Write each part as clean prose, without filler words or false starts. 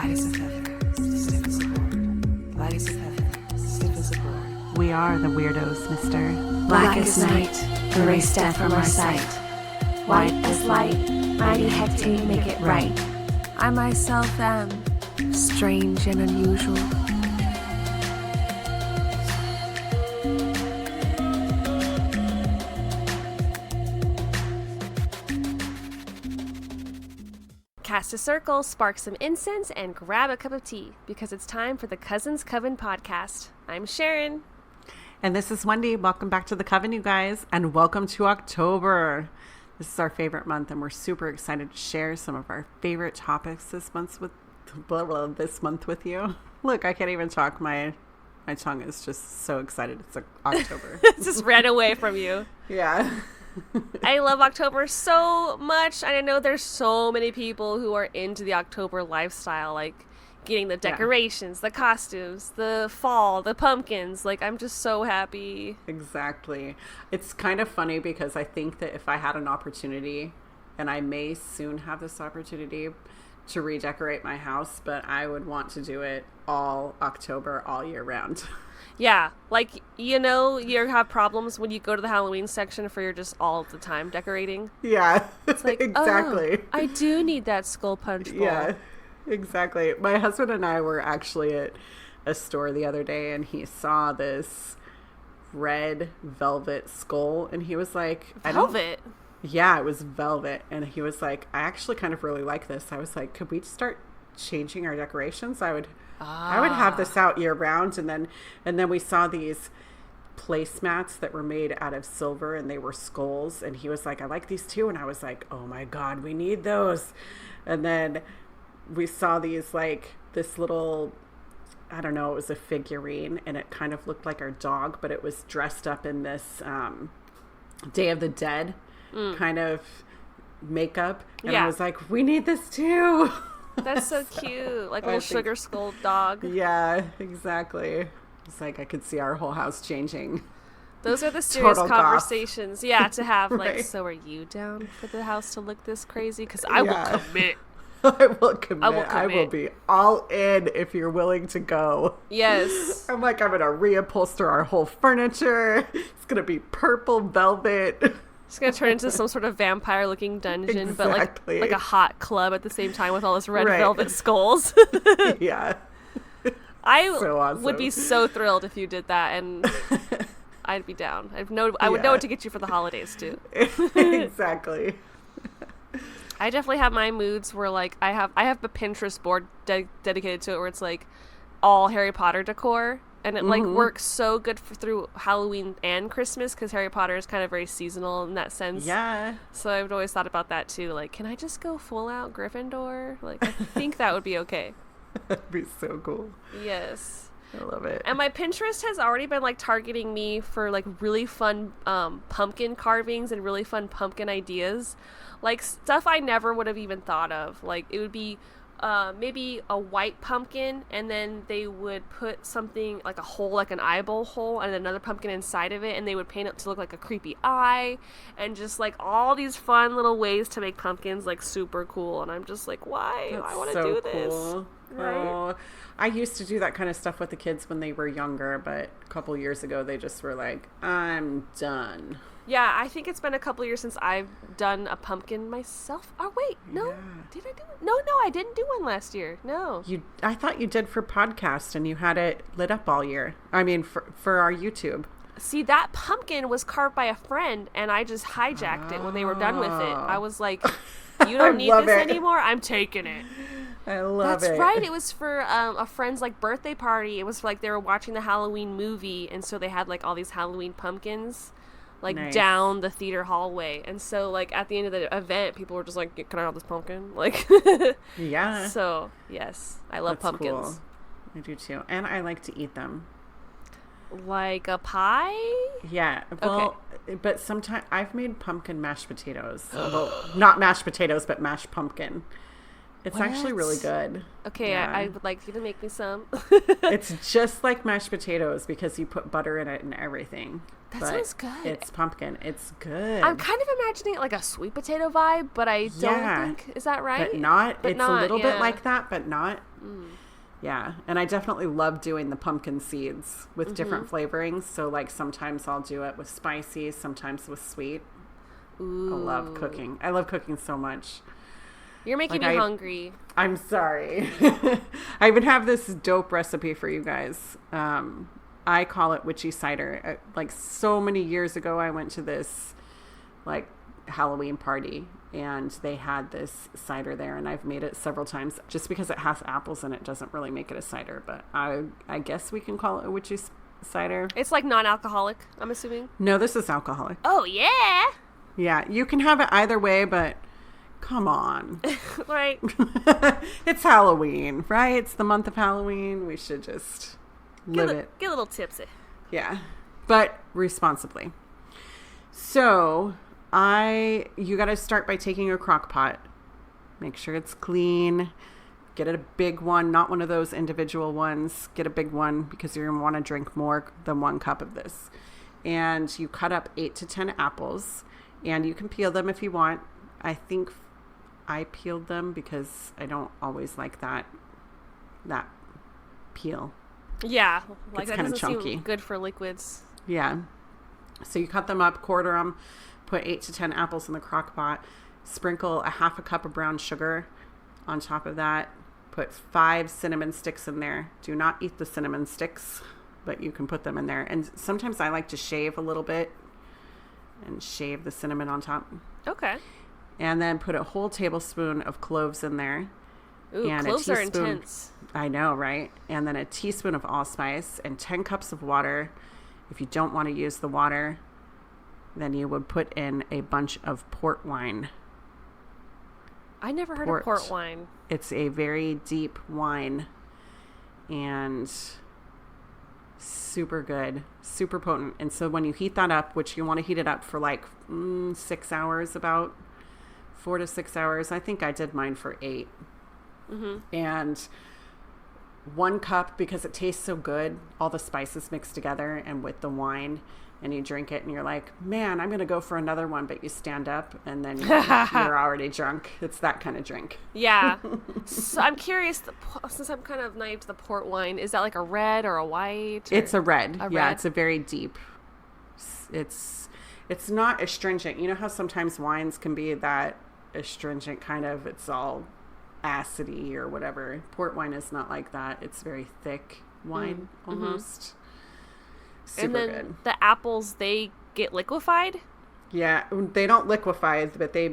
Light as a feather, stiff as a board. Light as a feather, stiff as a board. We are the weirdos, mister. Black as night, erase death from our sight. White as light, mighty hectate make it right. I myself am strange and unusual. Cast a circle, spark some incense, and grab a cup of tea, because it's time for the Coven podcast. I'm Sharon. And this is Wendy. Welcome back to the Coven, you guys, and welcome to October. This is our favorite month, and we're super excited to share some of our favorite topics this month with you. Look, I can't even talk. My tongue is just so excited. It's like October. It just ran away from you. Yeah. I love October so much. And I know there's so many people who are into the October lifestyle, like getting the decorations, the costumes, the fall, the pumpkins. Like, I'm just so happy. Exactly. It's kind of funny because I think that if I had an opportunity, and I may soon have this opportunity to redecorate my house, but I would want to do it all October, all year round. Yeah, like, you know, you have problems when you go to the Halloween section for your just all the time decorating. Yeah, it's like, exactly. Oh, I do need that skull punch bowl. Yeah, exactly. My husband and I were actually at a store the other day, and he saw this red velvet skull, and he was like, Velvet? Yeah, it was velvet, and he was like, I actually kind of really like this. I was like, could we start changing our decorations? I would have this out year round. And then we saw these placemats that were made out of silver, and they were skulls, and he was like, I like these too. And I was like, oh my god, we need those. And then we saw these, like, this little, I don't know, it was a figurine, and it kind of looked like our dog, but it was dressed up in this Day of the Dead kind of makeup. And I was like, we need this too. That's so cute. Like a little sugar skull dog. Yeah, exactly. It's like I could see our whole house changing. Those are the serious Total conversations. Goth. Yeah, to have. Right. Like, so are you down for the house to look this crazy? Because I will commit. I will commit. I will be all in if you're willing to go. Yes. I'm like, I'm going to reupholster our whole furniture. It's going to be purple velvet. It's going to turn into some sort of vampire-looking dungeon, Exactly. but like a hot club at the same time with all this red velvet skulls. Yeah. I so awesome. would be so thrilled if you did that, and I'd be down. I would know what to get you for the holidays, too. Exactly. I definitely have my moods where, like, I have a Pinterest board dedicated to it where it's, like, all Harry Potter decor. And it, like, works so good through Halloween and Christmas because Harry Potter is kind of very seasonal in that sense. Yeah. So I've always thought about that, too. Like, can I just go full out Gryffindor? Like, I think that would be okay. That'd be so cool. Yes. I love it. And my Pinterest has already been, like, targeting me for, like, really fun pumpkin carvings and really fun pumpkin ideas. Like, stuff I never would have even thought of. Like, it would be maybe a white pumpkin, and then they would put something like a hole, like an eyeball hole, and another pumpkin inside of it, and they would paint it to look like a creepy eye, and just like all these fun little ways to make pumpkins like super cool. And I'm just like, why? That's I want to so do cool. this. Right? Oh, I used to do that kind of stuff with the kids when they were younger, but a couple years ago they just were like, I'm done. Yeah, I think it's been a couple years since I've done a pumpkin myself. Oh, wait, no. Yeah. Did I do it? No, I didn't do one last year. No. I thought you did for podcast, and you had it lit up all year. I mean, for our YouTube. See, that pumpkin was carved by a friend, and I just hijacked it when they were done with it. I was like, you don't need this anymore? I'm taking it. I love it. That's right. It was for a friend's, like, birthday party. It was like they were watching the Halloween movie, and so they had, like, all these Halloween pumpkins, like, down the theater hallway. And so, like, at the end of the event, people were just like, can I have this pumpkin? Like, yeah. So, yes, I love pumpkins. Cool. I do too. And I like to eat them. Like a pie? Yeah. Well, but sometimes I've made pumpkin mashed potatoes. Well, not mashed potatoes, but mashed pumpkin. It's actually really good. Okay, Yeah. I would like you to make me some. It's just like mashed potatoes because you put butter in it and everything. That But sounds good. It's pumpkin. It's good. I'm kind of imagining it like a sweet potato vibe, but I don't think, is that right? But not. But it's not, a little yeah. bit like that, but not. Yeah. And I definitely love doing the pumpkin seeds with different flavorings. So like sometimes I'll do it with spicy, sometimes with sweet. Ooh. I love cooking. I love cooking so much. You're making Like me hungry. I'm sorry. I even have this dope recipe for you guys. I call it witchy cider. Like so many years ago, I went to this like Halloween party and they had this cider there, and I've made it several times. Just because it has apples in it doesn't really make it a cider, but I guess we can call it a witchy cider. It's like non-alcoholic, I'm assuming. No, this is alcoholic. Oh, yeah. Yeah, you can have it either way, but come on. Right. It's Halloween, right? It's the month of Halloween. We should just live it. Get a little tipsy. Yeah, but responsibly. So you got to start by taking a crock pot. Make sure it's clean. Get a big one, not one of those individual ones. Get a big one because you're going to want to drink more than 1 cup of this. And you cut up 8 to 10 apples, and you can peel them if you want. I think I peeled them because I don't always like that peel. Yeah, like It's that kinda doesn't chunky. seem good for liquids. Yeah. So you cut them up, quarter them, put 8 to 10 apples in the crock pot, sprinkle a half a cup of brown sugar on top of that, put 5 cinnamon sticks in there. Do not eat the cinnamon sticks, but you can put them in there. And sometimes I like to shave a little bit and shave the cinnamon on top. Okay. And then put a whole tablespoon of cloves in there. Ooh, And cloves are intense. I know, right? And then a teaspoon of allspice and 10 cups of water. If you don't want to use the water, then you would put in a bunch of port wine. I never heard of port wine. It's a very deep wine and super good, super potent. And so when you heat that up, which you want to heat it up for like 6 hours, about 4 to 6 hours. I think I did mine for 8. And 1 cup, because it tastes so good, all the spices mixed together and with the wine, and you drink it and you're like, man, I'm going to go for another one, but you stand up and then you're already drunk. It's that kind of drink. Yeah. So I'm curious, since I'm kind of naive to the port wine, is that like a red or a white? It's a red. Yeah, red? it's a very deep. It's not astringent. You know how sometimes wines can be that astringent kind of, it's all acidy or whatever. Port wine is not like that. It's very thick wine almost. Super and then good. the apples, they get liquefied? Yeah, they don't liquefy, but they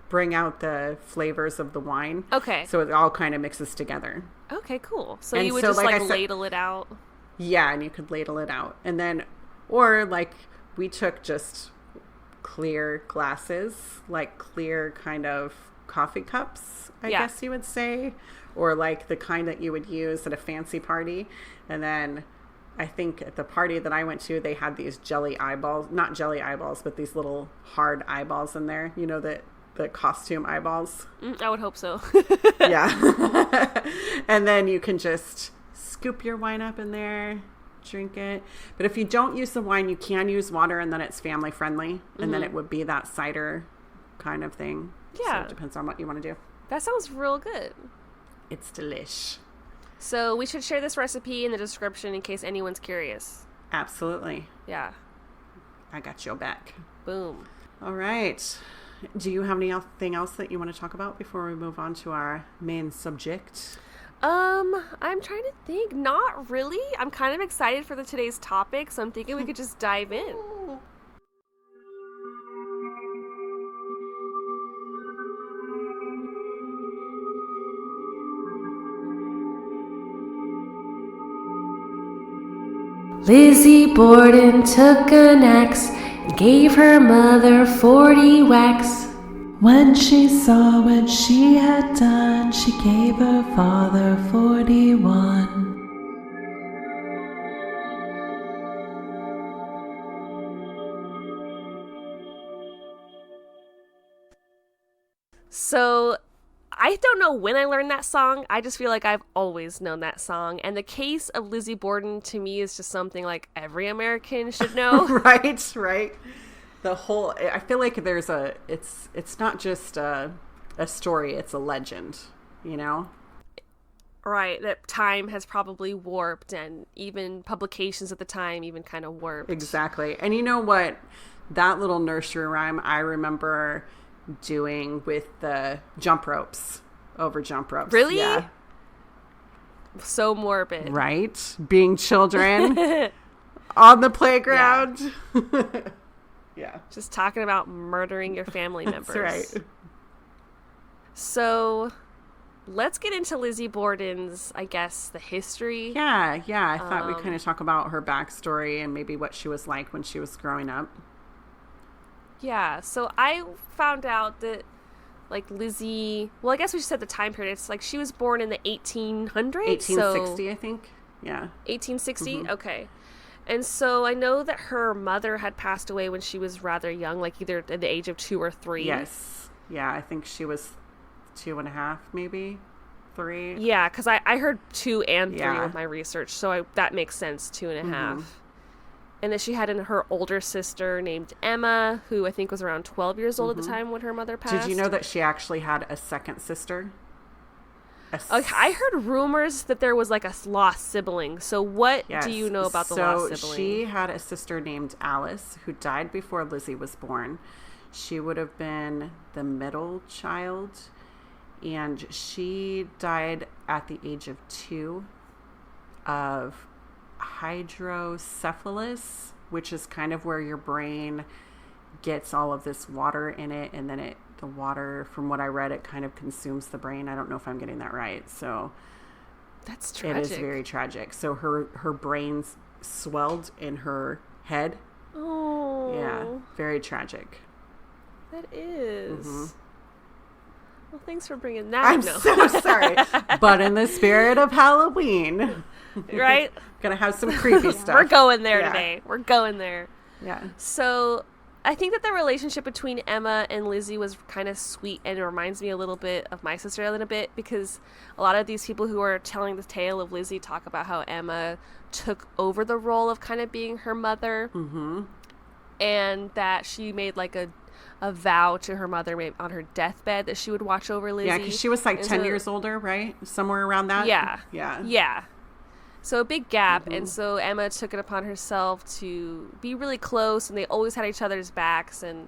bring out the flavors of the wine. Okay. So it all kind of mixes together. Okay, cool. So And you would so, just like I like said- ladle it out? Yeah, and you could ladle it out. And then, or like we took just clear glasses, like clear kind of coffee cups, I guess you would say, or like the kind that you would use at a fancy party. And then I think at the party that I went to, they had these jelly eyeballs, not jelly eyeballs, but these little hard eyeballs in there, you know, the costume eyeballs. I would hope so. Yeah. And then you can just scoop your wine up in there, drink it. But if you don't use the wine, you can use water, and then it's family friendly. And then it would be that cider kind of thing. Yeah. So it depends on what you want to do. That sounds real good. It's delish. So we should share this recipe in the description in case anyone's curious. Absolutely. Yeah. I got your back. Boom. All right. Do you have anything else that you want to talk about before we move on to our main subject? I'm trying to think. Not really. I'm kind of excited for today's topic, so I'm thinking we could just dive in. Lizzie Borden took an axe and gave her mother 40 whacks. When she saw what she had done, she gave her father 41. So I don't know when I learned that song. I just feel like I've always known that song. And the case of Lizzie Borden to me is just something like every American should know. Right. The whole, I feel like it's not just a story, it's a legend, you know? Right, that time has probably warped, and even publications at the time even kind of warped. Exactly. And you know what? That little nursery rhyme I remember doing with the jump ropes. Really? Yeah. So morbid. Right? Being children on the playground. Yeah. Just talking about murdering your family members. That's right. So let's get into Lizzie Borden's, I guess, the history. Yeah. I thought we'd kind of talk about her backstory and maybe what she was like when she was growing up. Yeah, so I found out that, like, Lizzie, well, I guess we should set the time period. It's like she was born in the 1800s. 1860, I think. Yeah. 1860? Mm-hmm. Okay. And so I know that her mother had passed away when she was rather young, like either at the age of 2 or 3. Yes. Yeah, I think she was 2.5, maybe 3. Yeah, because I heard 2 and 3 Yeah. with my research, so that makes sense, 2.5. Mm-hmm. And then she had her older sister named Emma, who I think was around 12 years old at the time when her mother passed. Did you know that she actually had a second sister? I heard rumors that there was like a lost sibling. So what Yes. do you know about the lost sibling? So she had a sister named Alice who died before Lizzie was born. She would have been the middle child, and she died at the age of 2 of hydrocephalus, which is kind of where your brain gets all of this water in it, and then the water, from what I read, it kind of consumes the brain. I don't know if I'm getting that right. So that's tragic. It is very tragic. So her brain swelled in her head. Oh. Yeah, very tragic. That is. Mm-hmm. Well, thanks for bringing that. I'm so sorry. But in the spirit of Halloween. Right? Gonna have some creepy stuff. We're going there today. We're going there. Yeah. So I think that the relationship between Emma and Lizzie was kind of sweet, and it reminds me a little bit of my sister a little bit, because a lot of these people who are telling the tale of Lizzie talk about how Emma took over the role of kind of being her mother, and that she made like a vow to her mother on her deathbed that she would watch over Lizzie. Yeah, because she was like 10 years older, right? Somewhere around that? Yeah. So a big gap, and so Emma took it upon herself to be really close, and they always had each other's backs, and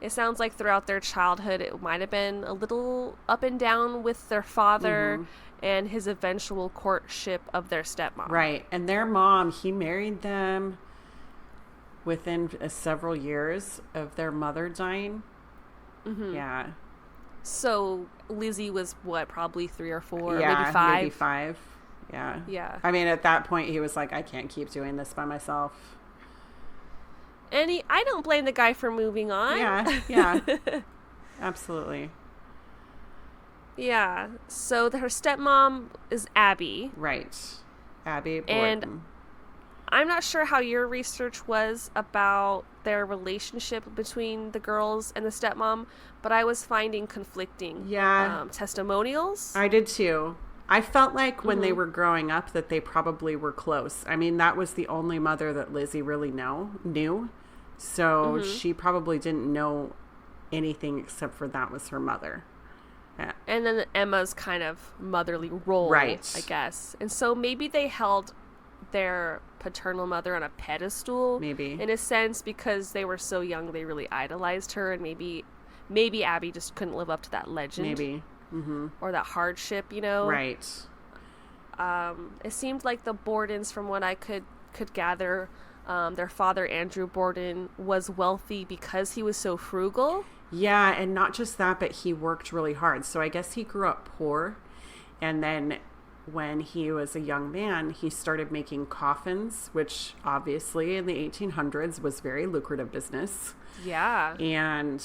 it sounds like throughout their childhood it might have been a little up and down with their father and his eventual courtship of their stepmom. Right, and their mom, he married them within several years of their mother dying. Yeah. So Lizzie was, what, probably 3 or 4, yeah, maybe 5? Maybe 5. Yeah. Yeah. I mean, at that point, he was like, I can't keep doing this by myself. And I don't blame the guy for moving on. Yeah. Absolutely. Yeah. So her stepmom is Abby. Right. Abby Borden. And I'm not sure how your research was about their relationship between the girls and the stepmom, but I was finding conflicting testimonials. I did too. I felt like when they were growing up that they probably were close. I mean, that was the only mother that Lizzie really knew. So she probably didn't know anything except for that was her mother. Yeah. And then Emma's kind of motherly role, right, I guess. And so maybe they held their paternal mother on a pedestal, maybe, in a sense, because they were so young they really idolized her, and maybe Abby just couldn't live up to that legend. Maybe. Or that hardship, you know? Right. It seemed like the Bordens, from what I could gather, their father, Andrew Borden, was wealthy because he was so frugal. Yeah, and not just that, but he worked really hard. So I guess he grew up poor, and then when he was a young man, he started making coffins, which obviously in the 1800s was very lucrative business. Yeah. And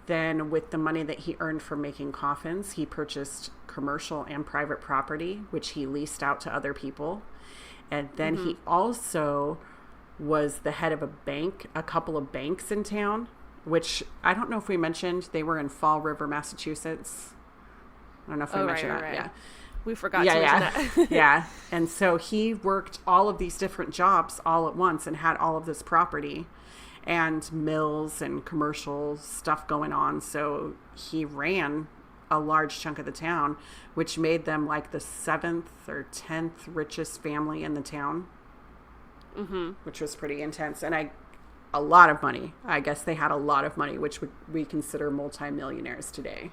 then with the money that he earned from making coffins, he purchased commercial and private property, which he leased out to other people. And then he also was the head of a couple of banks in town, which I don't know if we mentioned, they were in Fall River, Massachusetts. I don't know if we mentioned that. Yeah. We forgot to mention that. Yeah. And so he worked all of these different jobs all at once and had all of this property and mills and commercial stuff going on. So he ran a large chunk of the town, which made them like the 7th or 10th richest family in the town, which was pretty intense. And a lot of money. I guess they had a lot of money, which we consider multimillionaires today.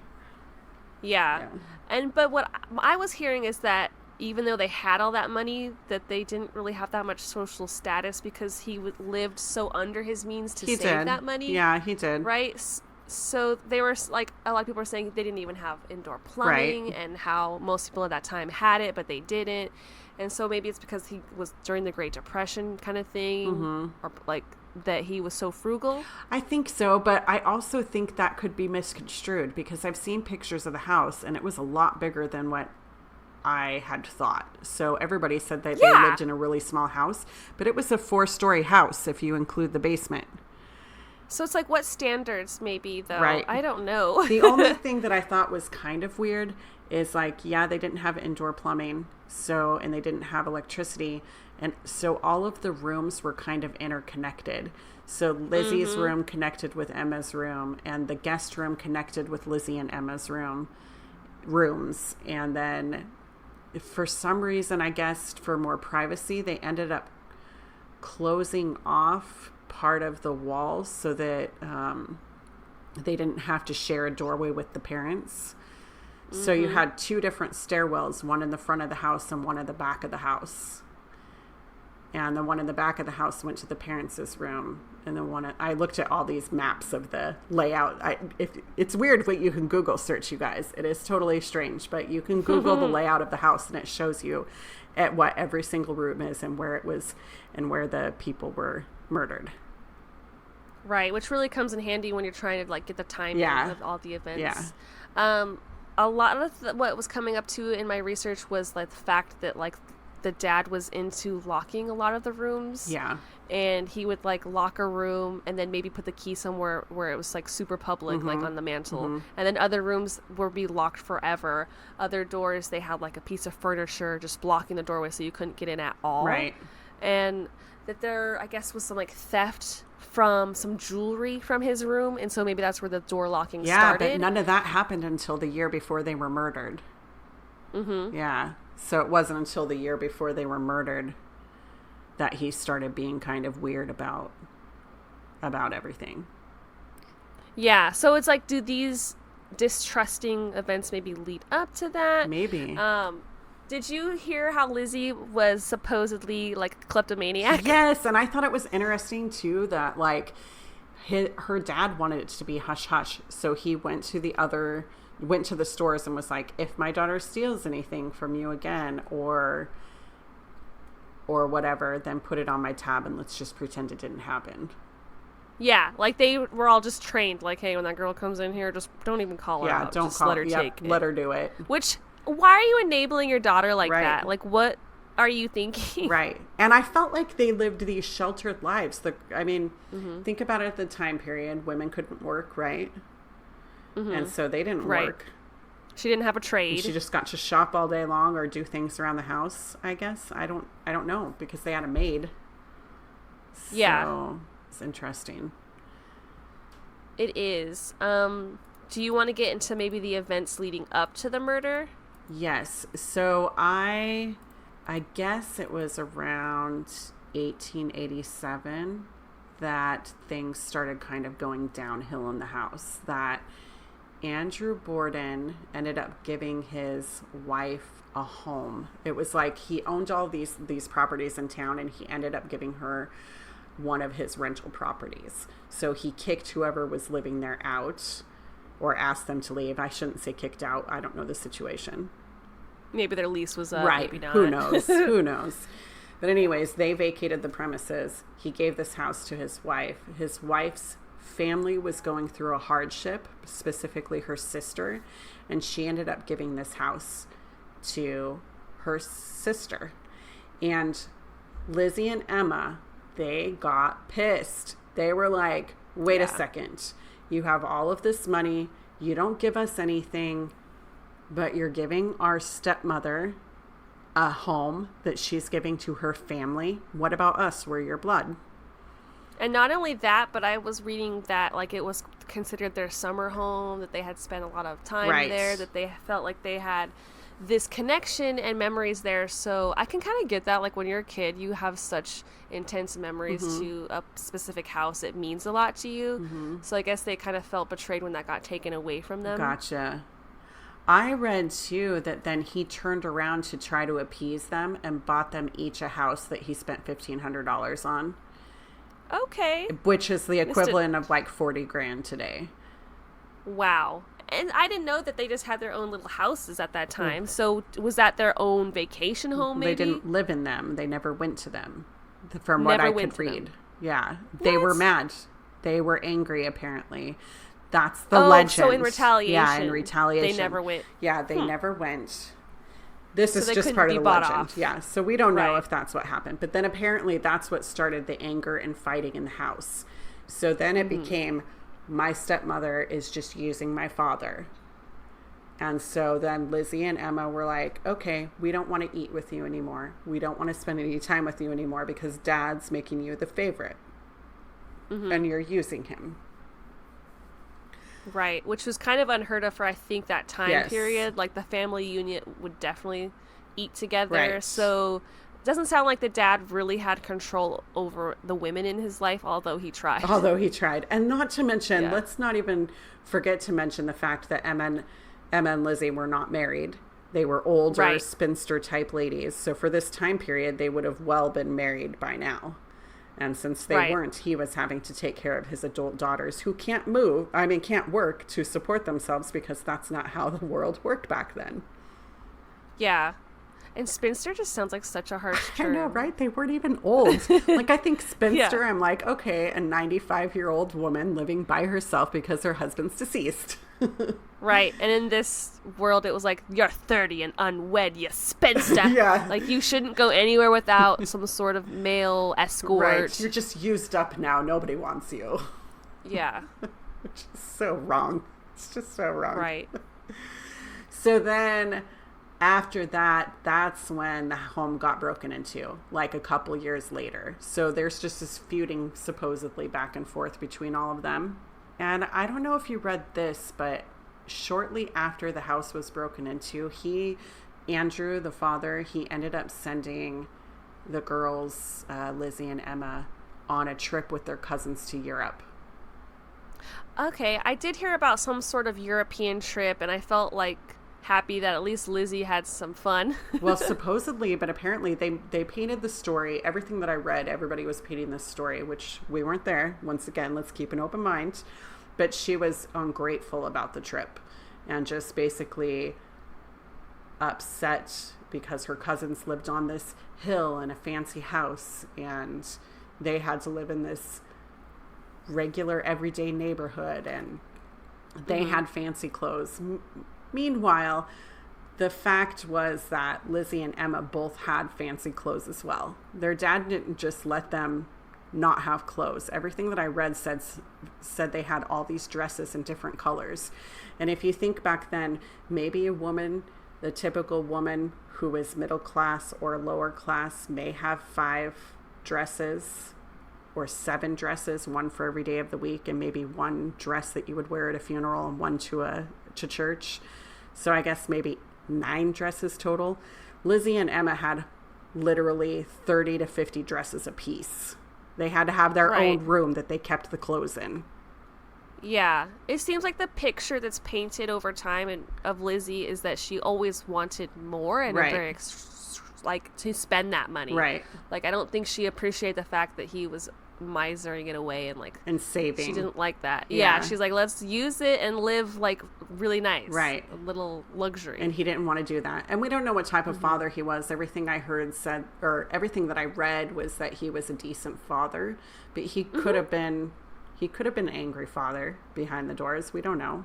Yeah. But what I was hearing is that even though they had all that money, that they didn't really have that much social status because he lived so under his means to save that money. Yeah, he did. Right? So they were like, a lot of people were saying they didn't even have indoor plumbing and how most people at that time had it, but they didn't. And so maybe it's because he was during the Great Depression kind of thing, or like that he was so frugal. I think so, but I also think that could be misconstrued because I've seen pictures of the house and it was a lot bigger than what I had thought. So everybody said that they lived in a really small house, but it was a 4-story house if you include the basement. So it's like, what standards maybe, though? Right. I don't know. The only thing that I thought was kind of weird is like, yeah, they didn't have indoor plumbing, and they didn't have electricity. And so all of the rooms were kind of interconnected. So Lizzie's room connected with Emma's room, and the guest room connected with Lizzie and Emma's rooms. And then for some reason, I guess for more privacy, they ended up closing off part of the walls so that they didn't have to share a doorway with the parents. So you had 2 different stairwells, one in the front of the house and one in the back of the house. And the one in the back of the house went to the parents' room. And the I looked at all these maps of the layout. It's weird what you can Google search, you guys. It is totally strange, but you can Google the layout of the house and it shows you at what every single room is and where it was and where the people were murdered. Right, which really comes in handy when you're trying to like get the timing of all the events. Yeah. A lot of what was coming up too in my research was like the fact that like the dad was into locking a lot of the rooms. Yeah. And he would like lock a room and then maybe put the key somewhere where it was like super public, like on the mantle. And then other rooms would be locked forever. Other doors, they had like a piece of furniture just blocking the doorway so you couldn't get in at all. Right. And that there, I guess, was some like theft from some jewelry from his room. And so maybe that's where the door locking started. Yeah, but none of that happened until the year before they were murdered. Yeah. So it wasn't until the year before they were murdered that he started being kind of weird about everything. Yeah. So it's like, do these distrusting events maybe lead up to that? Maybe. Did you hear how Lizzie was supposedly like a kleptomaniac? Yes, and I thought it was interesting too that like her dad wanted it to be hush hush, so he went to the stores and was like, if my daughter steals anything from you again or whatever, then put it on my tab and let's just pretend it didn't happen. Yeah, like they were all just trained like, hey, when that girl comes in here, just don't even call her out. Don't just call let her take it. Let her do it. Which, why are you enabling your daughter like that? Like, what are you thinking? Right. And I felt like they lived these sheltered lives. Think about it at the time period. Women couldn't work, right? And so they didn't work. She didn't have a trade. She just got to shop all day long or do things around the house, I guess. I don't know, because they had a maid. So it's interesting. It is. Do you want to get into maybe the events leading up to the murder? Yes. So I guess it was around 1887 that things started kind of going downhill in the house, that Andrew Borden ended up giving his wife a home. It was like he owned all these properties in town, and he ended up giving her one of his rental properties. So he kicked whoever was living there out or asked them to leave. I shouldn't say kicked out. I don't know the situation. Maybe their lease was up. Right. Maybe not. Who knows? Who knows? But anyways, they vacated the premises. He gave this house to his wife. His wife's family was going through a hardship, specifically her sister, and she ended up giving this house to her sister. And Lizzie and Emma, they got pissed. They were like, wait a second. You have all of this money. You don't give us anything. but you're giving our stepmother a home that she's giving to her family. What about us? We're your blood. And not only that, but I was reading that like it was considered their summer home, that they had spent a lot of time there, that they felt like they had this connection and memories there. So I can kind of get that. Like when you're a kid, you have such intense memories to a specific house. It means a lot to you. So I guess they kind of felt betrayed when that got taken away from them. Gotcha. I read too that then he turned around to try to appease them and bought them each a house that he spent $1,500 on. Okay. Which is the equivalent of like 40 grand today. Wow. And I didn't know that they just had their own little houses at that time. So was that their own vacation home maybe? They didn't live in them. They never went to them. From what I could read. Yeah. They were mad. They were angry apparently. That's the legend. So in retaliation. Yeah, in retaliation. They never went. Yeah, they never went. This is just part of the legend. Off. Yeah, so we don't know if that's what happened. But then apparently that's what started the anger and fighting in the house. So then it became, my stepmother is just using my father. And so then Lizzie and Emma were like, okay, we don't want to eat with you anymore. We don't want to spend any time with you anymore because Dad's making you the favorite. And you're using him. Right, which was kind of unheard of for, I think, that time period. Like, the family unit would definitely eat together. Right. So it doesn't sound like the dad really had control over the women in his life, although he tried. And not to mention, let's not even forget to mention the fact that Emma and Lizzie were not married. They were older, spinster-type ladies. So for this time period, they would have well been married by now. And since they weren't, he was having to take care of his adult daughters who can't work to support themselves because that's not how the world worked back then. Yeah. And spinster just sounds like such a harsh term. I know, right? They weren't even old. Like, I think spinster, I'm like, okay, a 95-year-old woman living by herself because her husband's deceased. Right. And in this world, it was like, you're 30 and unwed, you spinster. Like, you shouldn't go anywhere without some sort of male escort. Right. You're just used up now. Nobody wants you. Yeah. Which is so wrong. It's just so wrong. Right. So then after that, that's when the home got broken into, like a couple years later. So there's just this feuding supposedly back and forth between all of them. And I don't know if you read this, but shortly after the house was broken into, Andrew, the father, he ended up sending the girls, Lizzie and Emma, on a trip with their cousins to Europe. Okay, I did hear about some sort of European trip, and I felt like happy that at least Lizzie had some fun. Well, supposedly, but apparently they painted the story. Everything that I read, everybody was painting this story, which we weren't there. Once again, let's keep an open mind. But she was ungrateful about the trip and just basically upset because her cousins lived on this hill in a fancy house and they had to live in this regular everyday neighborhood and they had fancy clothes. Meanwhile, the fact was that Lizzie and Emma both had fancy clothes as well. Their dad didn't just let them not have clothes. Everything that I read said they had all these dresses in different colors. And if you think back then, maybe a woman, the typical woman who is middle class or lower class, may have 5 dresses or 7 dresses, one for every day of the week, and maybe one dress that you would wear at a funeral and one to church. So I guess maybe 9 dresses total. Lizzie and Emma had literally 30 to 50 dresses apiece. They had to have their own room that they kept the clothes in. Yeah. It seems like the picture that's painted over time of Lizzie is that she always wanted more and very to spend that money. Right. Like, I don't think she appreciated the fact that he was misering it away and saving. She didn't like that. Yeah. She's like, let's use it and live like really nice. Right. A little luxury. And he didn't want to do that. And we don't know what type of father he was. Everything I heard said, or everything that I read was that he was a decent father, but he could have been an angry father behind the doors. We don't know.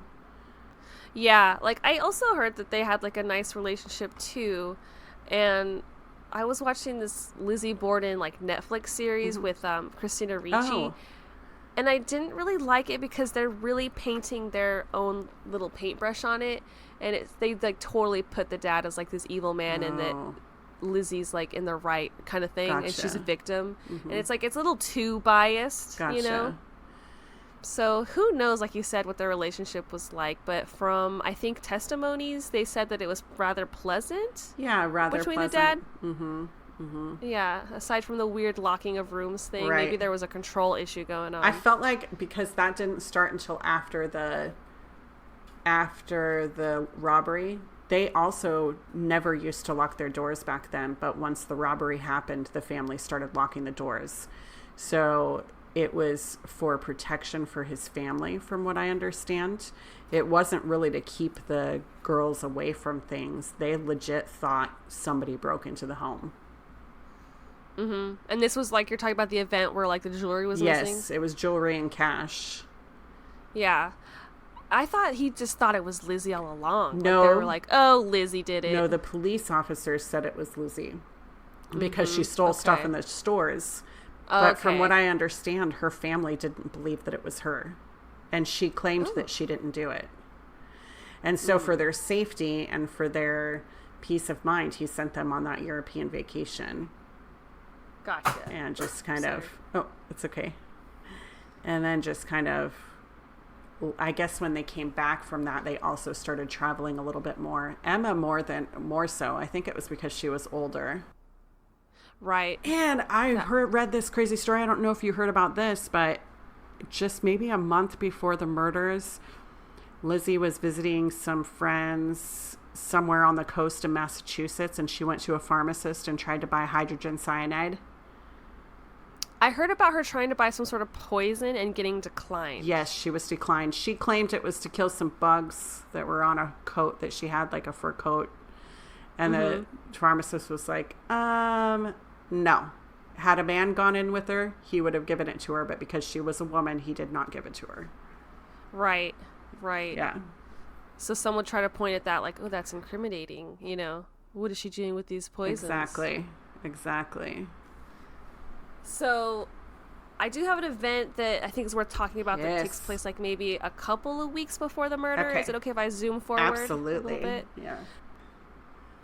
Yeah. Like, I also heard that they had like a nice relationship too. And I was watching this Lizzie Borden like Netflix series with Christina Ricci, And I didn't really like it because they're really painting their own little paintbrush on it, and they like totally put the dad as like this evil man, and that Lizzie's like in the right kind of thing, and she's a victim, and it's like it's a little too biased, you know. So who knows, like you said, what their relationship was like, but from I think testimonies, they said that it was rather pleasant. Yeah, rather between pleasant. the dad. Yeah, aside from the weird locking of rooms thing, maybe there was a control issue going on. I felt like because that didn't start until after the robbery. They also never used to lock their doors back then, but once the robbery happened, the family started locking the doors. So it was for protection for his family, from what I understand. It wasn't really to keep the girls away from things. They legit thought somebody broke into the home. And this was like, you're talking about the event where like the jewelry was missing? Yes, it was jewelry and cash. Yeah. I thought he just thought it was Lizzie all along. No. Like they were like, oh, Lizzie did it. No, the police officers said it was Lizzie because she stole stuff in the stores. But from what I understand, her family didn't believe that it was her. And she claimed that she didn't do it. And so for their safety and for their peace of mind, he sent them on that European vacation. Gotcha. And just kind of, oh, it's okay. And then just kind of, I guess when they came back from that, they also started traveling a little bit more. Emma more so. I think it was because she was older. Right. And I read this crazy story. I don't know if you heard about this, but just maybe a month before the murders, Lizzie was visiting some friends somewhere on the coast of Massachusetts, and she went to a pharmacist and tried to buy hydrogen cyanide. I heard about her trying to buy some sort of poison and getting declined. Yes, she was declined. She claimed it was to kill some bugs that were on a coat that she had, like a fur coat. And the pharmacist was like, no. Had a man gone in with her, he would have given it to her, but because she was a woman, he did not give it to her. Right. Yeah. So someone tried to point at that, like, oh, that's incriminating, you know. What is she doing with these poisons? Exactly. So I do have an event that I think is worth talking about that takes place like maybe a couple of weeks before the murder. Okay. Is it okay if I zoom forward Absolutely. a little bit? Yeah.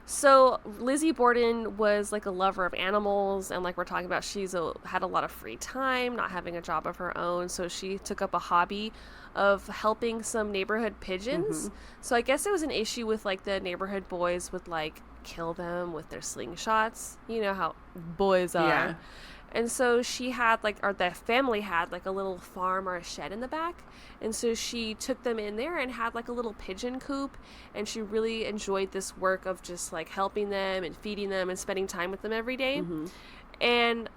So Lizzie Borden was like a lover of animals, and like we're talking about, had a lot of free time, not having a job of her own, so she took up a hobby of helping some neighborhood pigeons. So I guess it was an issue with like the neighborhood boys would like kill them with their slingshots. You know how boys are. Yeah. And so she had the family had like a little farm or a shed in the back. And so she took them in there and had like a little pigeon coop. And she really enjoyed this work of just like helping them and feeding them and spending time with them every day. And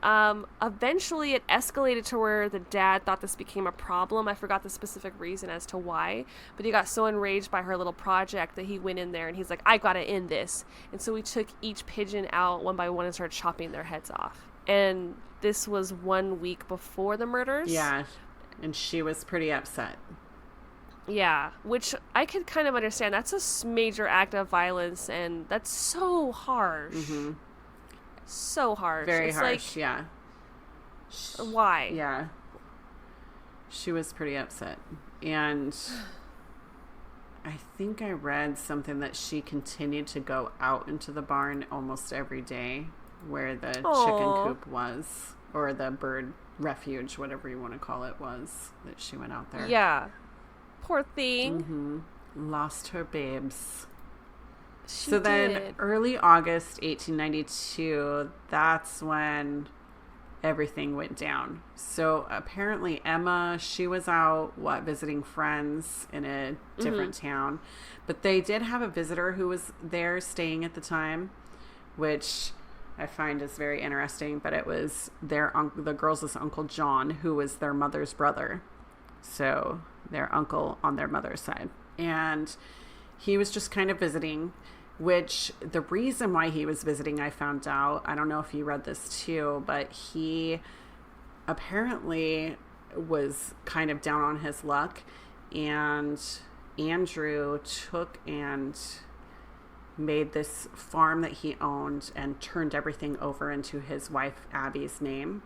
eventually it escalated to where the dad thought this became a problem. I forgot the specific reason as to why. But he got so enraged by her little project that he went in there and he's like, I gotta end this. And so we took each pigeon out one by one and started chopping their heads off. And this was 1 week before the murders. Yeah, and she was pretty upset. Yeah, which I could kind of understand. That's a major act of violence, and that's so harsh. So harsh. Very harsh, yeah. Why? Yeah. She was pretty upset. And I think I read something that she continued to go out into the barn almost every day, where the chicken coop was, or the bird refuge, whatever you want to call it, was, that she went out there. Yeah. Poor thing. Lost her babes. She so did. Then early August 1892, that's when everything went down. So apparently Emma, she was out, visiting friends in a different town. But they did have a visitor who was there staying at the time, which I find is very interesting, but it was the girls' Uncle John, who was their mother's brother. So their uncle on their mother's side. And he was just kind of visiting, which the reason why he was visiting, I found out, I don't know if you read this too, but he apparently was kind of down on his luck, and Andrew took and made this farm that he owned and turned everything over into his wife Abby's name.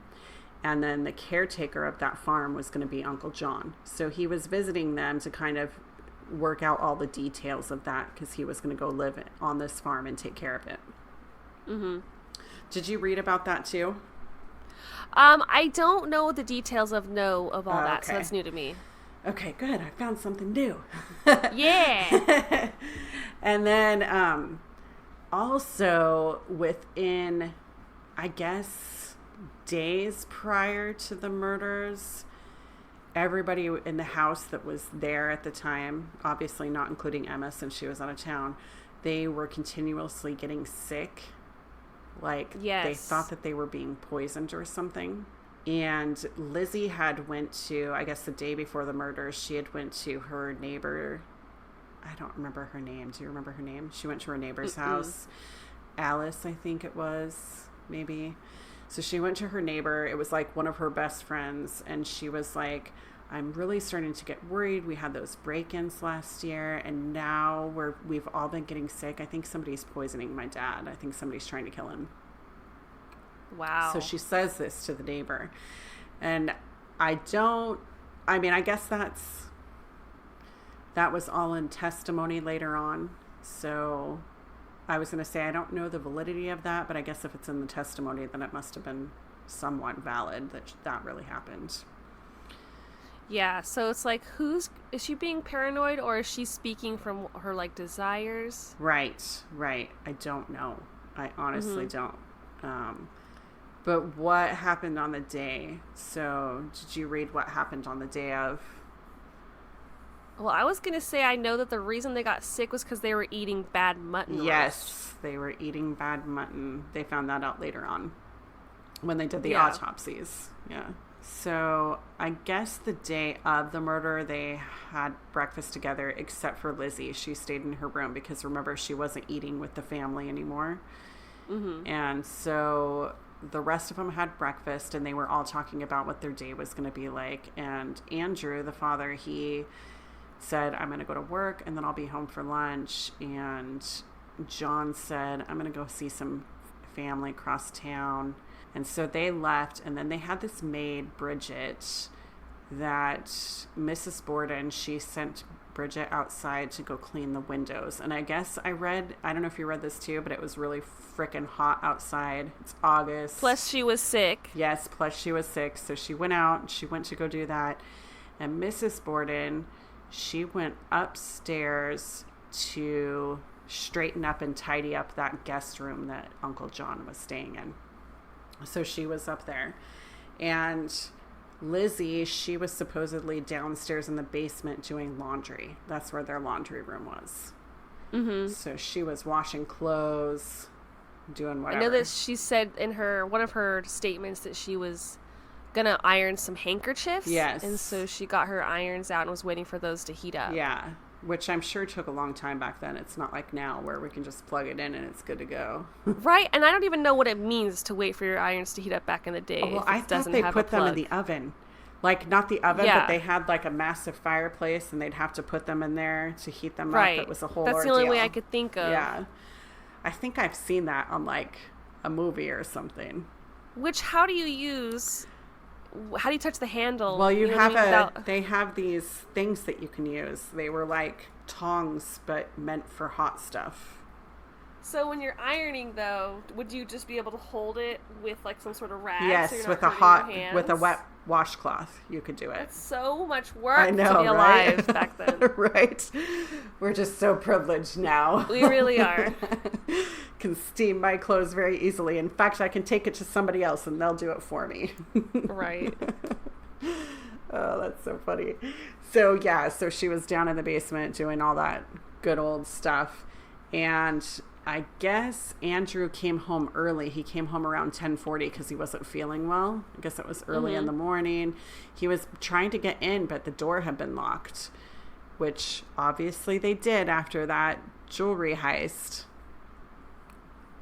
And then the caretaker of that farm was going to be Uncle John. So he was visiting them to kind of work out all the details of that, because he was going to go live on this farm and take care of it. Mm-hmm. Did you read about that too? I don't know the details of all that, so that's new to me. Okay, good. I found something new. Yeah. And then also within, I guess, days prior to the murders, everybody in the house that was there at the time, obviously not including Emma since she was out of town, they were continuously getting sick. Like, they thought that they were being poisoned or something. And Lizzie had went to, I guess the day before the murders, she had went to her neighbor. I don't remember her name. Do you remember her name? She went to her neighbor's house. Alice, I think it was, maybe. So she went to her neighbor. It was like one of her best friends. And she was like, I'm really starting to get worried. We had those break-ins last year, and now we've all been getting sick. I think somebody's poisoning my dad. I think somebody's trying to kill him. Wow. So she says this to the neighbor. And I guess that was all in testimony later on. So I was going to say, I don't know the validity of that, but I guess if it's in the testimony, then it must have been somewhat valid that really happened. Yeah, so it's like, is she being paranoid, or is she speaking from her, like, desires? Right. I don't know. I honestly don't. But what happened on the day? So, did you read what happened on the day of? Well, I was going to say, I know that the reason they got sick was because they were eating bad mutton Yes, they were eating bad mutton. They found that out later on when they did the autopsies. Yeah. So, I guess the day of the murder, they had breakfast together, except for Lizzie. She stayed in her room because, remember, she wasn't eating with the family anymore. Mm-hmm. And so the rest of them had breakfast, and they were all talking about what their day was going to be like. And Andrew, the father, he said, I'm going to go to work, and then I'll be home for lunch. And John said, I'm going to go see some family across town. And so they left, and then they had this maid, Bridget, that Mrs. Borden, she sent Bridget outside to go clean the windows. And I guess I don't know if you read this too, but it was really freaking hot outside. It's August. Plus she was sick. Yes, plus she was sick. So she went out, she went to go do that. And Mrs. Borden, she went upstairs to straighten up and tidy up that guest room that Uncle John was staying in. So she was up there. And Lizzie, she was supposedly downstairs in the basement doing laundry. That's where their laundry room was. Mm-hmm. So she was washing clothes, doing whatever. I know that she said in one of her statements that she was gonna iron some handkerchiefs. Yes. And so she got her irons out and was waiting for those to heat up. Yeah. Which I'm sure took a long time back then. It's not like now where we can just plug it in and it's good to go. Right, and I don't even know what it means to wait for your irons to heat up back in the day. Well, I thought they put them in the oven. Like, not the oven, but they had like a massive fireplace and they'd have to put them in there to heat them up. It was a whole ordeal. That's the only way I could think of. Yeah. I think I've seen that on like a movie or something. How do you touch the handle? Well, they have these things that you can use. They were like tongs, but meant for hot stuff. So when you're ironing, though, would you just be able to hold it with like some sort of rag? Yes, so with a wet washcloth, you could do it. It's so much work to be alive back then. Right? We're just so privileged now. We really are. Can steam my clothes very easily. In fact, I can take it to somebody else and they'll do it for me. Right. Oh, that's so funny. So so she was down in the basement doing all that good old stuff. And I guess Andrew came home early. He came home around 10:40 because he wasn't feeling well. I guess it was early in the morning. He was trying to get in, but the door had been locked, which obviously they did after that jewelry heist.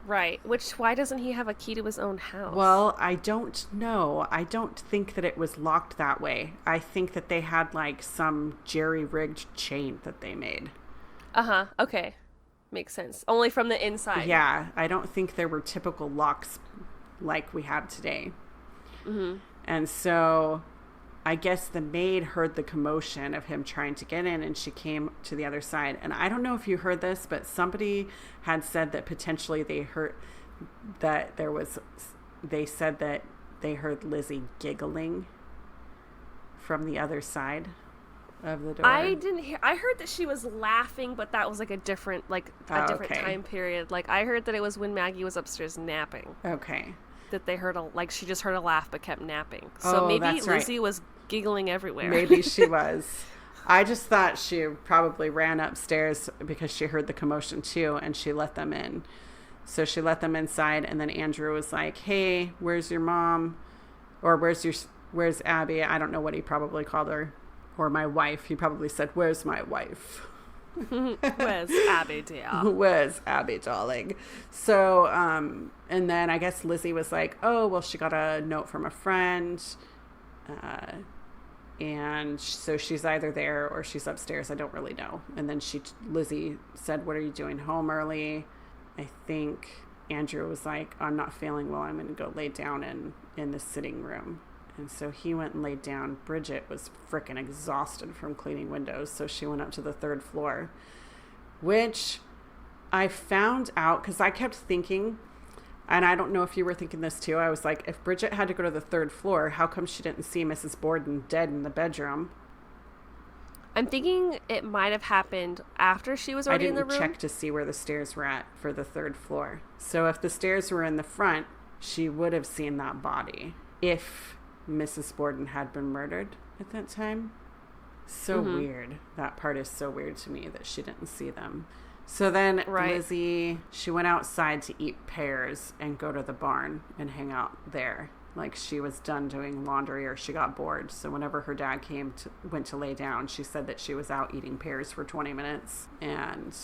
Right. Why doesn't he have a key to his own house? Well, I don't know. I don't think that it was locked that way. I think that they had like some jerry-rigged chain that they made. Uh-huh. Okay. Makes sense. Only from the inside. Yeah. I don't think there were typical locks like we have today. Mm-hmm. And so I guess the maid heard the commotion of him trying to get in, and she came to the other side. And I don't know if you heard this, but somebody had said that potentially they said that they heard Lizzie giggling from the other side of the door. I didn't hear. I heard that she was laughing, but that was like a different time period. Like I heard that it was when Maggie was upstairs napping. Okay. That they heard she just heard a laugh but kept napping. So maybe Lizzie was giggling everywhere. Maybe she was. I just thought she probably ran upstairs because she heard the commotion too, and she let them in. So she let them inside, and then Andrew was like, "Hey, where's your mom? Or where's Abby?" I don't know what he probably called her. Or my wife. He probably said, "Where's my wife?" Where's Abby, dear? Where's Abby, darling? So, and then I guess Lizzie was like, "Oh, well, she got a note from a friend." And so she's either there or she's upstairs. I don't really know. And then Lizzie said, "What are you doing home early?" I think Andrew was like, "I'm not feeling well. I'm going to go lay down in the sitting room." And so he went and laid down. Bridget was frickin' exhausted from cleaning windows, so she went up to the 3rd floor, which I found out because I kept thinking, and I don't know if you were thinking this too, I was like, if Bridget had to go to the 3rd floor, how come she didn't see Mrs. Borden dead in the bedroom? I'm thinking it might have happened after she was already in the room. I didn't check to see where the stairs were at for the 3rd floor. So if the stairs were in the front, she would have seen that body if Mrs. Borden had been murdered at that time. So weird. That part is so weird to me that she didn't see them. So then Lizzie, she went outside to eat pears and go to the barn and hang out there. Like she was done doing laundry or she got bored. So whenever her dad went to lay down, she said that she was out eating pears for 20 minutes and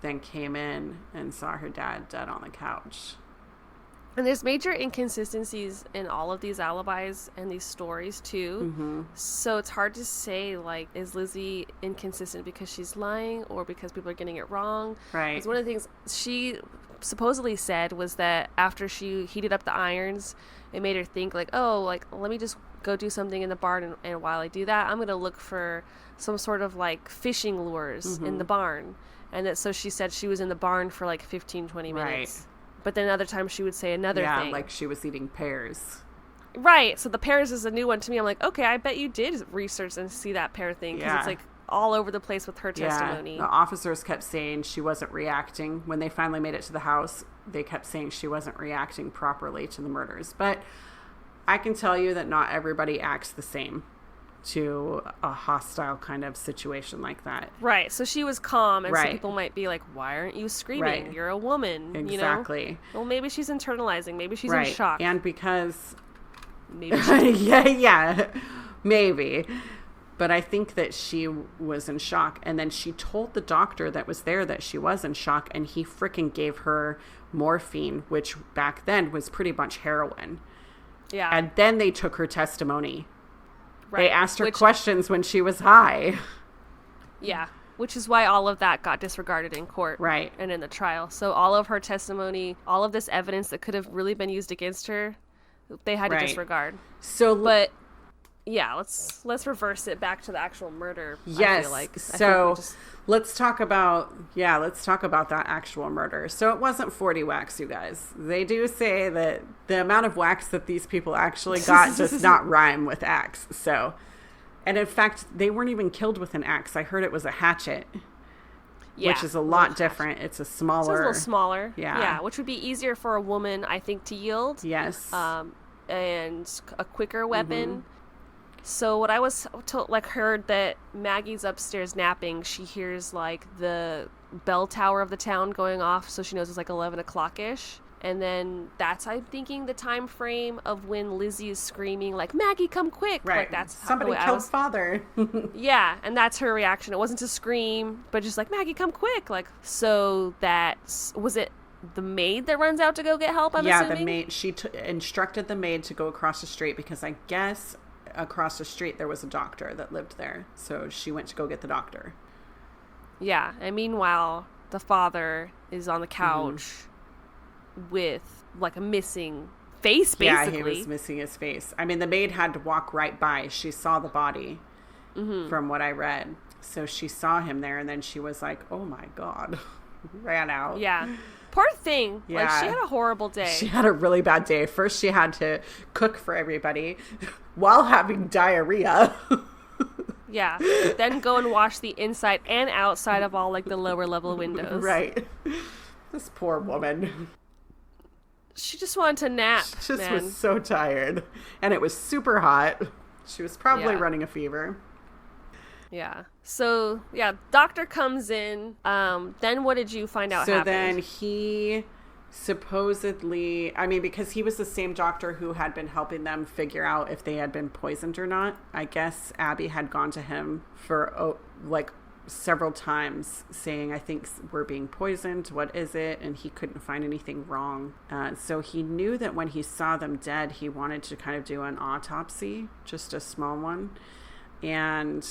then came in and saw her dad dead on the couch. And there's major inconsistencies in all of these alibis and these stories too. So it's hard to say, like, is Lizzie inconsistent because she's lying or because people are getting it wrong? Right. Because one of the things she supposedly said was that after she heated up the irons, it made her think like, oh, like, let me just go do something in the barn. And while I do that, I'm going to look for some sort of like fishing lures in the barn. And that, so she said she was in the barn for like 15, 20 minutes. Right. But then other times she would say another thing. Yeah, like she was eating pears. Right. So the pears is a new one to me. I'm like, okay, I bet you did research and see that pear thing. Because it's like all over the place with her testimony. The officers kept saying she wasn't reacting. When they finally made it to the house, they kept saying she wasn't reacting properly to the murders. But I can tell you that not everybody acts the same to a hostile kind of situation like that. Right. So she was calm, and some people might be like, why aren't you screaming? Right. You're a woman. Exactly. You know? Well, maybe she's internalizing. Maybe she's in shock. And because... Maybe she... yeah. Maybe. But I think that she was in shock. And then she told the doctor that was there that she was in shock, and he freaking gave her morphine, which back then was pretty much heroin. Yeah. And then they took her testimony. Right. They asked her questions when she was high. Yeah, which is why all of that got disregarded in court. Right. And in the trial. So all of her testimony, all of this evidence that could have really been used against her, they had to disregard. So, but yeah, let's reverse it back to the actual murder. Yes. I feel like. So let's talk about that actual murder. So it wasn't 40 whacks, you guys. They do say that the amount of whacks that these people actually got does not rhyme with axe. So, and in fact, they weren't even killed with an axe. I heard it was a hatchet. Yeah, which is a lot different. It's a smaller. So it's a little smaller. Yeah. Yeah, which would be easier for a woman, I think, to yield. Yes. And a quicker weapon. So what I was heard that Maggie's upstairs napping, she hears like the bell tower of the town going off, so she knows it's like 11 o'clock-ish. And then that's, I'm thinking, the time frame of when Lizzie is screaming like, Maggie, come quick. Right. Like that's somebody killed father. Yeah, and that's her reaction. It wasn't to scream, but just like, Maggie, come quick. Like, so that was it. The maid that runs out to go get help, I'm assuming? The maid. She instructed the maid to go across the street because I guess across the street there was a doctor that lived there. So she went to go get the doctor. Yeah, and meanwhile, the father is on the couch with like a missing face, basically. Yeah, he was missing his face. I mean, the maid had to walk right by. She saw the body from what I read. So she saw him there, and then she was like, oh my God. Ran out. Yeah. Poor thing. Yeah. Like, she had a horrible day. She had a really bad day. First, she had to cook for everybody while having diarrhea. Yeah. Then go and wash the inside and outside of all, like, the lower level windows. Right. This poor woman. She just wanted to nap, She just man. was so tired. And it was super hot. She was probably running a fever. Yeah. So, yeah, doctor comes in. Then what did you find out happened? So then he supposedly, I mean, because he was the same doctor who had been helping them figure out if they had been poisoned or not. I guess Abby had gone to him for like several times saying, I think we're being poisoned. What is it? And he couldn't find anything wrong. So he knew that when he saw them dead, he wanted to kind of do an autopsy, just a small one. And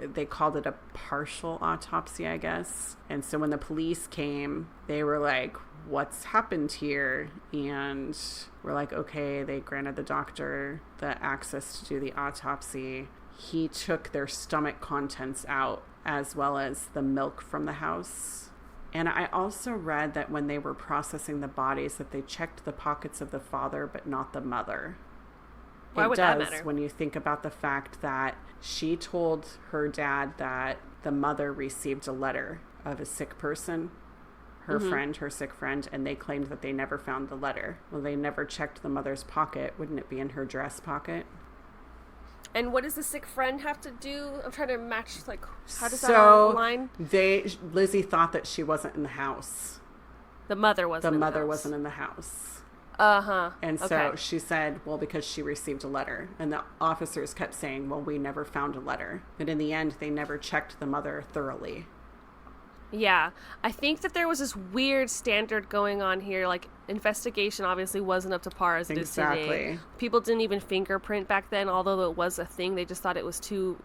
they called it a partial autopsy, I guess. And so when the police came, they were like, what's happened here? And we're like, okay, they granted the doctor the access to do the autopsy. He took their stomach contents out, as well as the milk from the house. And I also read that when they were processing the bodies, that they checked the pockets of the father, but not the mother. Why would that matter? When you think about the fact that she told her dad that the mother received a letter of a sick person, her friend, her sick friend, and they claimed that they never found the letter. Well, they never checked the mother's pocket. Wouldn't it be in her dress pocket? And what does the sick friend have to do? I'm trying to match, like, how does that all align? Lizzie thought that she wasn't in the house. The mother wasn't in the house. The mother wasn't in the house. Uh-huh. And so she said, well, because she received a letter. And the officers kept saying, well, we never found a letter. And in the end, they never checked the mother thoroughly. Yeah. I think that there was this weird standard going on here. Like, investigation obviously wasn't up to par as it is today. People didn't even fingerprint back then, although it was a thing. They just thought it was too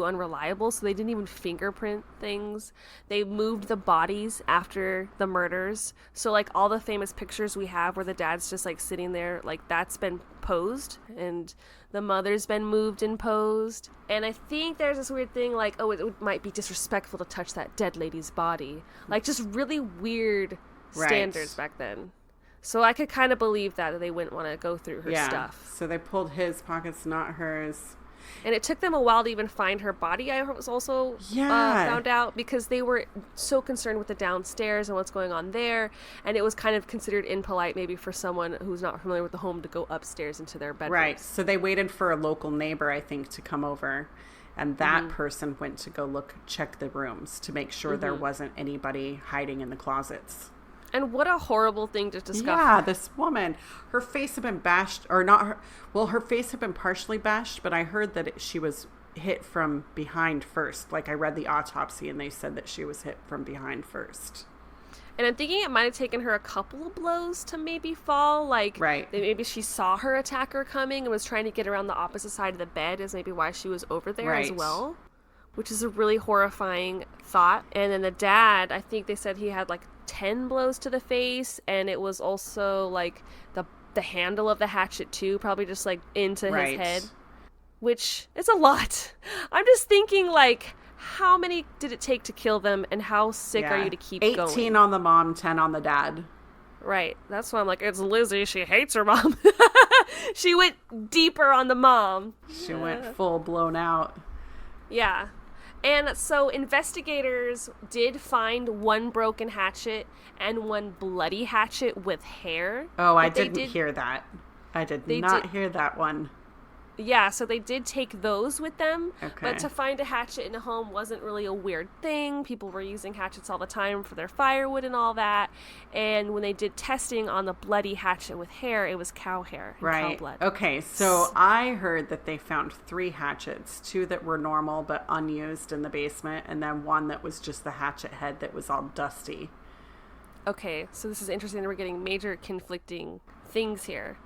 unreliable, so they didn't even fingerprint things. They moved the bodies after the murders, so like all the famous pictures we have where the dad's just like sitting there, like that's been posed, and the mother's been moved and posed. And I think there's this weird thing like, oh, it might be disrespectful to touch that dead lady's body, like just really weird standards back then. So I could kind of believe that they wouldn't want to go through her stuff. So they pulled his pockets, not hers. And it took them a while to even find her body, I was also found out, because they were so concerned with the downstairs and what's going on there. And it was kind of considered impolite maybe for someone who's not familiar with the home to go upstairs into their bedroom. Right. So they waited for a local neighbor, I think, to come over. And that person went to go check the rooms to make sure there wasn't anybody hiding in the closets. And what a horrible thing to discover. Yeah, this woman, her face had been bashed, or not her, well, her face had been partially bashed, but I heard that she was hit from behind first. Like, I read the autopsy, and they said that she was hit from behind first. And I'm thinking it might have taken her a couple of blows to maybe fall. Like, maybe she saw her attacker coming and was trying to get around the opposite side of the bed, is maybe why she was over there as well. Which is a really horrifying thought. And then the dad, I think they said he had like 10 blows to the face, and it was also like the handle of the hatchet too, probably just like into his head, which is a lot. I'm just thinking, like, how many did it take to kill them, and how sick are you to keep 18 going? 18 on the mom, 10 on the dad. Right. That's why I'm like, it's Lizzie. She hates her mom. She went deeper on the mom. She went full blown out. Yeah. And so investigators did find one broken hatchet and one bloody hatchet with hair. Oh, I didn't hear that. I did not hear that one. Yeah, so they did take those with them. Okay. But to find a hatchet in a home wasn't really a weird thing. People were using hatchets all the time for their firewood and all that. And when they did testing on the bloody hatchet with hair, it was cow hair and cow blood. Okay, so I heard that they found 3 hatchets, 2 that were normal but unused in the basement, and then 1 that was just the hatchet head that was all dusty. Okay, so this is interesting that we're getting major conflicting things here.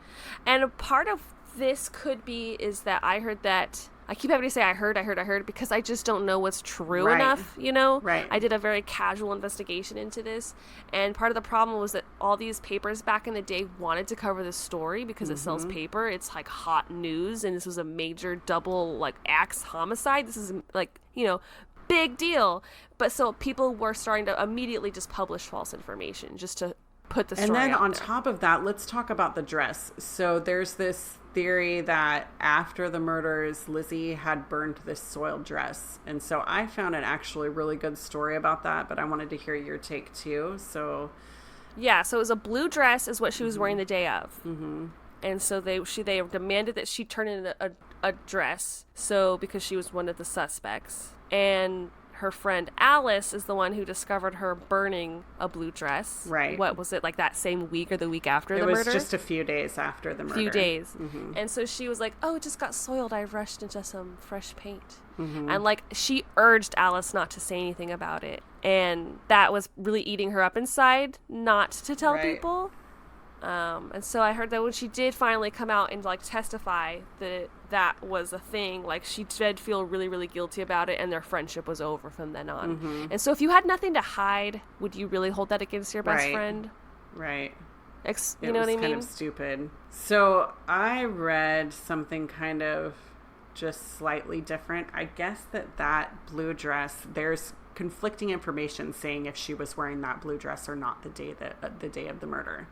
And a part of this could be is that I heard that. I keep having to say I heard because I just don't know what's true enough, you know? Right. I did a very casual investigation into this, and part of the problem was that all these papers back in the day wanted to cover this story because it sells paper. It's like hot news, and this was a major double like axe homicide. This is like, you know, big deal. But so people were starting to immediately just publish false information just to put the story And then out on there. top of that, let's talk about the dress. So there's this theory that after the murders, Lizzie had burned this soiled dress. And so I found an actually really good story about that, but I wanted to hear your take too. So yeah, so it was a blue dress is what she was wearing the day of. Mm-hmm. And so they demanded that she turn in a dress, so because she was one of the suspects. And her friend Alice is the one who discovered her burning a blue dress. Right. What was it, like that same week or the week after the murder? It was just a few days after the murder. Few days. Mm-hmm. And so she was like, oh, it just got soiled. I rushed into some fresh paint. Mm-hmm. And like she urged Alice not to say anything about it. And that was really eating her up inside not to tell people. And so I heard that when she did finally come out and like testify that was a thing, like she did feel really, really guilty about it, and their friendship was over from then on. Mm-hmm. And so if you had nothing to hide, would you really hold that against your best friend? Right. You know what I mean? Kind of stupid. So I read something kind of just slightly different. I guess that blue dress, there's conflicting information saying if she was wearing that blue dress or not the day of the murder.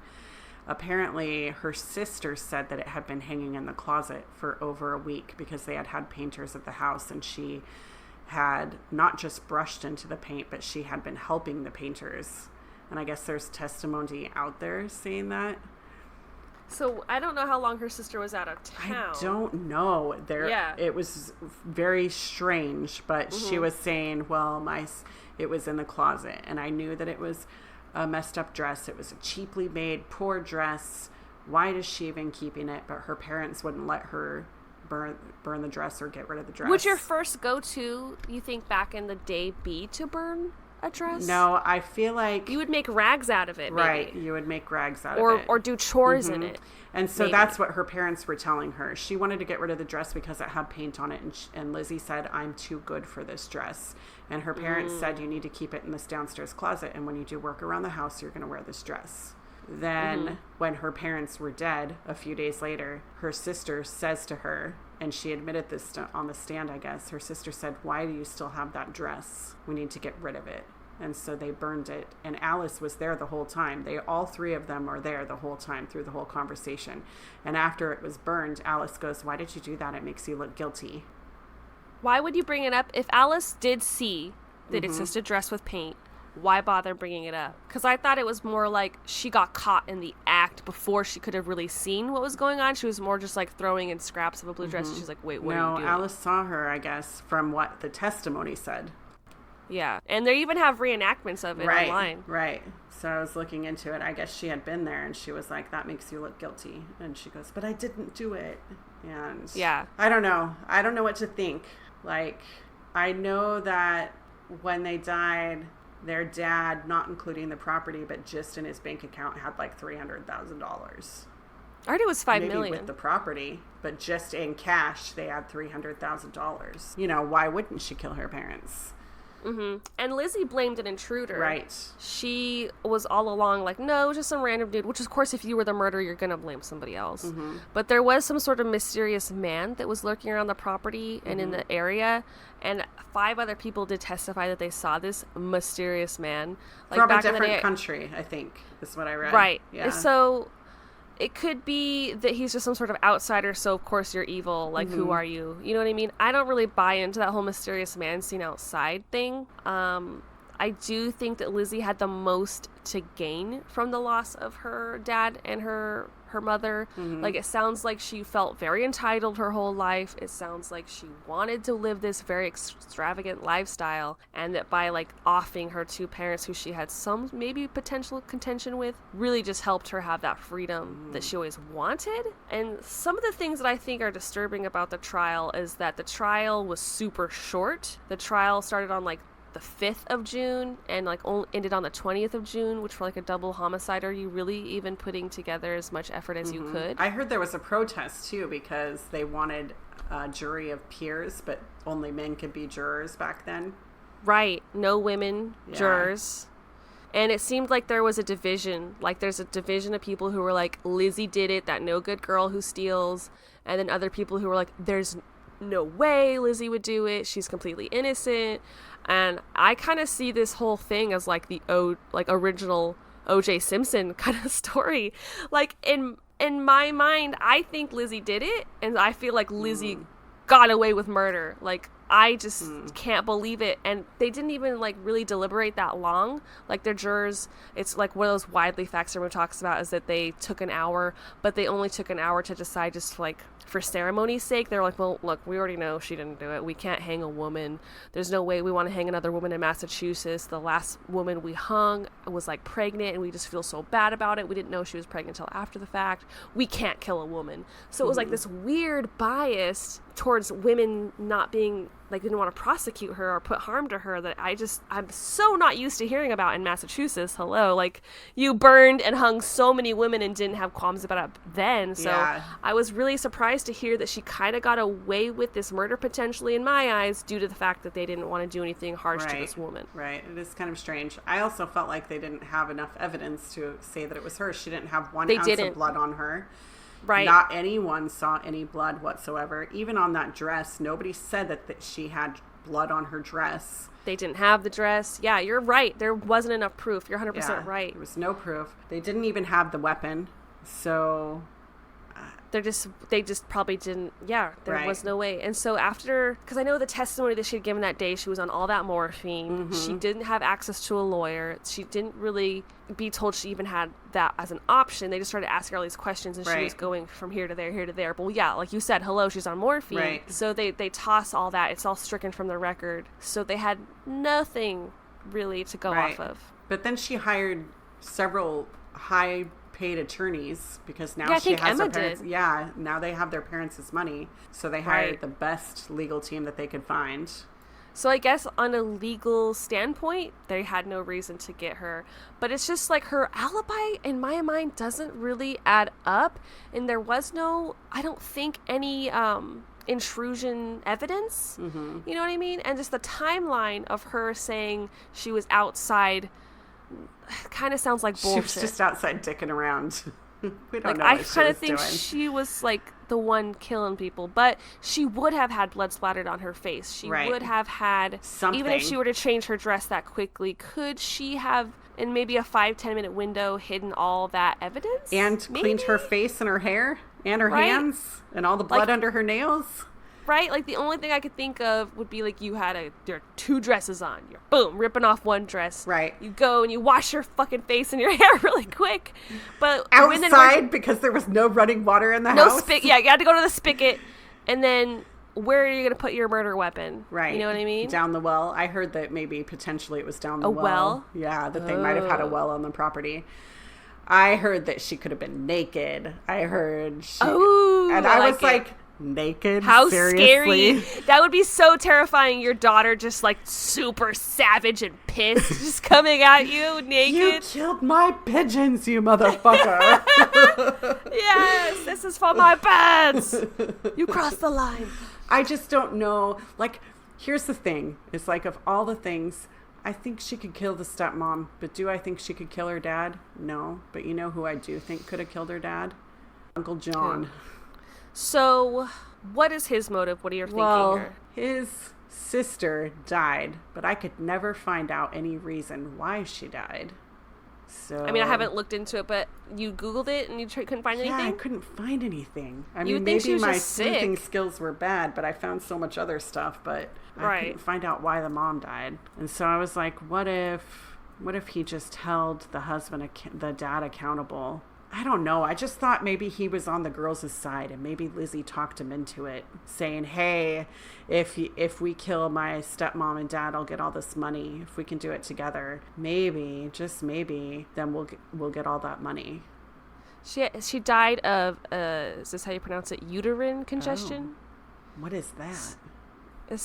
Apparently, her sister said that it had been hanging in the closet for over a week because they had painters at the house, and she had not just brushed into the paint, but she had been helping the painters. And I guess there's testimony out there saying that. So I don't know how long her sister was out of town. I don't know. It was very strange, but she was saying, well, it was in the closet, and I knew that it was a messed up dress. It was a cheaply made, poor dress. Why is she even keeping it? But her parents wouldn't let her burn the dress or get rid of the dress. Would your first go-to, you think, back in the day be to burn a dress? No, I feel like you would make rags out of it, maybe. Right, you would make rags out of it. Or do chores in it. And so that's what her parents were telling her. She wanted to get rid of the dress because it had paint on it, and Lizzie said, I'm too good for this dress. And her parents said, you need to keep it in this downstairs closet, and when you do work around the house, you're going to wear this dress. Then when her parents were dead a few days later, her sister says to her, and she admitted this on the stand, I guess, her sister said, why do you still have that dress? We need to get rid of it. And so they burned it. And Alice was there the whole time. All three of them were there the whole time through the whole conversation. And after it was burned, Alice goes, why did you do that? It makes you look guilty. Why would you bring it up? If Alice did see that it's just a dress with paint, why bother bringing it up? Because I thought it was more like she got caught in the act before she could have really seen what was going on. She was more just like throwing in scraps of a blue dress. And she's like, wait, what are you doing? No, Alice saw her, I guess, from what the testimony said. Yeah, and they even have reenactments of it online. Right. So I was looking into it. I guess she had been there, and she was like, that makes you look guilty. And she goes, but I didn't do it. And yeah, I don't know. I don't know what to think. Like, I know that when they died, their dad, not including the property, but just in his bank account, had like $300,000. I heard it was $5 million. Maybe with the property, but just in cash, they had $300,000. You know, why wouldn't she kill her parents? Mm-hmm. And Lizzie blamed an intruder. Right. She was all along like, no, it was just some random dude, which of course, if you were the murderer, you're going to blame somebody else. Mm-hmm. But there was some sort of mysterious man that was lurking around the property and in the area. And 5 other people did testify that they saw this mysterious man. Like, from back a in the day, different country, I think, is what I read. Right. Yeah. So it could be that he's just some sort of outsider, so of course you're evil. Like, who are you? You know what I mean? I don't really buy into that whole mysterious man seen outside thing. I do think that Lizzie had the most to gain from the loss of her dad and her mother. Like, it sounds like she felt very entitled her whole life. It sounds like she wanted to live this very extravagant lifestyle, and that by like offing her 2 parents who she had some maybe potential contention with really just helped her have that freedom that she always wanted. And some of the things that I think are disturbing about the trial is that the trial was super short. The trial started on like the 5th of June and like ended on the 20th of June, which for like a double homicide, are you really even putting together as much effort as you could? I heard there was a protest too because they wanted a jury of peers, but only men could be jurors back then. Right. No women jurors. And it seemed like there was a division. Like there's a division of people who were like, Lizzie did it, that no good girl who steals. And then other people who were like, there's no way Lizzie would do it. She's completely innocent. And I kind of see this whole thing as like the original O.J. Simpson kind of story. Like in my mind, I think Lizzie did it, and I feel like Lizzie got away with murder. Like I just can't believe it. And they didn't even like really deliberate that long. Like their jurors, it's like one of those widely facts everyone talks about is that they took an hour, but they only took an hour to decide just like for ceremony's sake. They're like, well, look, we already know she didn't do it. We can't hang a woman. There's no way we want to hang another woman in Massachusetts. The last woman we hung was like pregnant and we just feel so bad about it. We didn't know she was pregnant until after the fact. We can't kill a woman. So it was like this weird bias towards women not being like, didn't want to prosecute her or put harm to her that I'm so not used to hearing about in Massachusetts. Hello. Like you burned and hung so many women and didn't have qualms about it then. So I was really surprised to hear that she kind of got away with this murder potentially in my eyes due to the fact that they didn't want to do anything harsh to this woman. Right. It is kind of strange. I also felt like they didn't have enough evidence to say that it was her. She didn't have one ounce of blood on her. Right. Not anyone saw any blood whatsoever. Even on that dress, nobody said that she had blood on her dress. They didn't have the dress. Yeah, you're right. There wasn't enough proof. You're 100% right. There was no proof. They didn't even have the weapon. So they just probably didn't. Yeah, there was no way. And so after, because I know the testimony that she had given that day, she was on all that morphine. She didn't have access to a lawyer. She didn't really be told she even had that as an option. They just started asking her all these questions, and she was going from here to there, here to there. But yeah, like you said, hello, she's on morphine. Right. So they toss all that. It's all stricken from the record. So they had nothing really to go off of. But then she hired several high-paid attorneys because now she has her parents. Did. Yeah, now they have their parents' money, so they hired the best legal team that they could find. So I guess on a legal standpoint, they had no reason to get her. But it's just like her alibi, in my mind, doesn't really add up. And there was no, I don't think, any intrusion evidence. You know what I mean? And just the timeline of her saying she was outside kind of sounds like bullshit. She was just outside dicking around. We don't know I what kind of think doing. she was like the one killing people, but she would have had blood splattered on her face. She would have had something. Even if she were to change her dress that quickly, could she have in maybe a 5-10 minute window hidden all that evidence and cleaned her face and her hair and her hands and all the blood under her nails? Right? Like, the only thing I could think of would be, like, you had your 2 dresses on. You're, boom, ripping off one dress. Right. You go and you wash your fucking face and your hair really quick. But outside because there was no running water in the house? No spigot. Yeah, you had to go to the spigot. And then where are you going to put your murder weapon? Right. You know what I mean? Down the well. I heard that maybe potentially it was down the well. A well? Yeah, that they might have had a well on the property. I heard that she could have been naked. I heard she... and I was like... Naked? How Seriously? scary. That would be so terrifying. Your daughter just like super savage and pissed just coming at you naked. You killed my pigeons, you motherfucker. Yes, this is for my birds. You crossed the line. I just don't know. Like, here's the thing. It's like, of all the things, I think she could kill the stepmom, but do I think she could kill her dad? No. But you know who I do think could have killed her dad? Uncle John. So, what is his motive? What are you thinking here? His sister died, but I could never find out any reason why she died. So, I mean, I haven't looked into it, but you Googled it and you couldn't find anything? Yeah, I couldn't find anything. I you mean, think maybe my sick. sleuthing skills were bad, but I found so much other stuff, but I couldn't find out why the mom died. And so I was like, what if he just held the dad accountable? I don't know. I just thought maybe he was on the girls' side, and maybe Lizzie talked him into it, saying, hey, if we kill my stepmom and dad, I'll get all this money. If we can do it together, maybe, just maybe, then we'll get all that money. She died of, is this how you pronounce it, uterine congestion? Oh. What is that?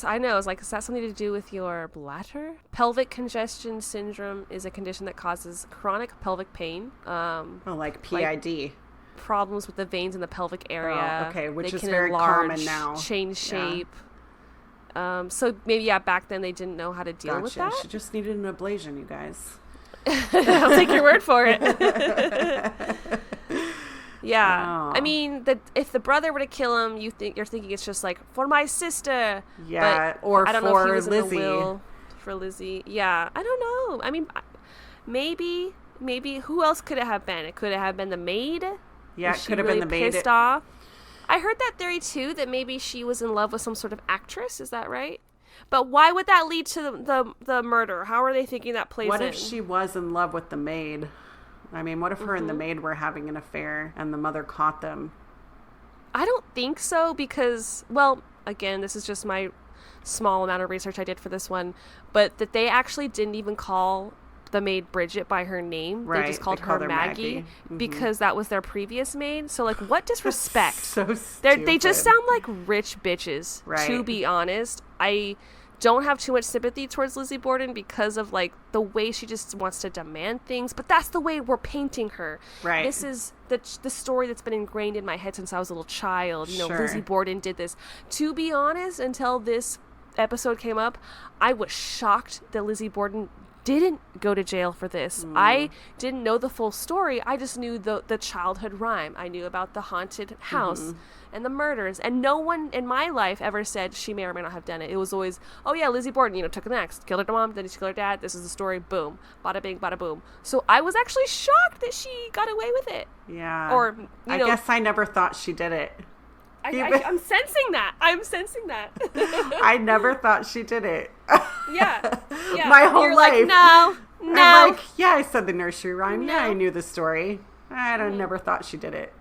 I know. It's like, is that something to do with your bladder? Pelvic congestion syndrome is a condition that causes chronic pelvic pain. Like PID. Problems with the veins in the pelvic area. Oh, okay, which they is can very enlarge, common now. Change shape. So maybe, back then they didn't know how to deal with that. She just needed an ablation, you guys. I'll take your word for it. Yeah. Oh. I mean, if the brother were to kill him, you're thinking it's just like, for my sister. Yeah, but or I don't for know if he was Lizzie. In the will for Lizzie. Yeah, I don't know. I mean, maybe who else could it have been? It could have been the maid. Yeah, Was it she could have really been the maid. Pissed off. I heard that theory too, that maybe she was in love with some sort of actress. Is that right? But why would that lead to the murder? How are they thinking that plays in? What if she was in love with the maid? I mean, what if her and the maid were having an affair and the mother caught them? I don't think so because, well, again, this is just my small amount of research I did for this one, but that they actually didn't even call the maid Bridget by her name. Right. They just called her Maggie Mm-hmm. because that was their previous maid. So, like, what disrespect? So stupid. They just sound like rich bitches, Right. to be honest. I don't have too much sympathy towards Lizzie Borden because of, like, the way she just wants to demand things, but that's the way we're painting her. Right. This is the story that's been ingrained in my head since I was a little child. You know, Sure. Lizzie Borden did this. To be honest, until this episode came up, I was shocked that Lizzie Borden didn't go to jail for this. I didn't know the full story. I just knew the childhood rhyme. I knew about the haunted house and the murders, and no one in my life ever said she may or may not have done it. It was always, oh yeah, Lizzie Borden, took an axe, killed her mom, then she killed her dad, this is the story, boom, bada bing, bada boom. So I was actually shocked that she got away with it. Yeah. Or, I guess I never thought she did it. I'm sensing that. I never thought she did it. Yeah. My whole You're life. Like, no. I'm like, yeah, I said the nursery rhyme. No. Yeah, I knew the story. I never thought she did it.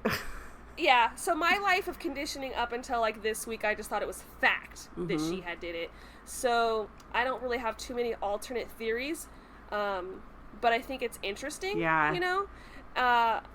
Yeah, so my life of conditioning up until like this week, I just thought it was fact that she had did it. So I don't really have too many alternate theories, but I think it's interesting. Yeah.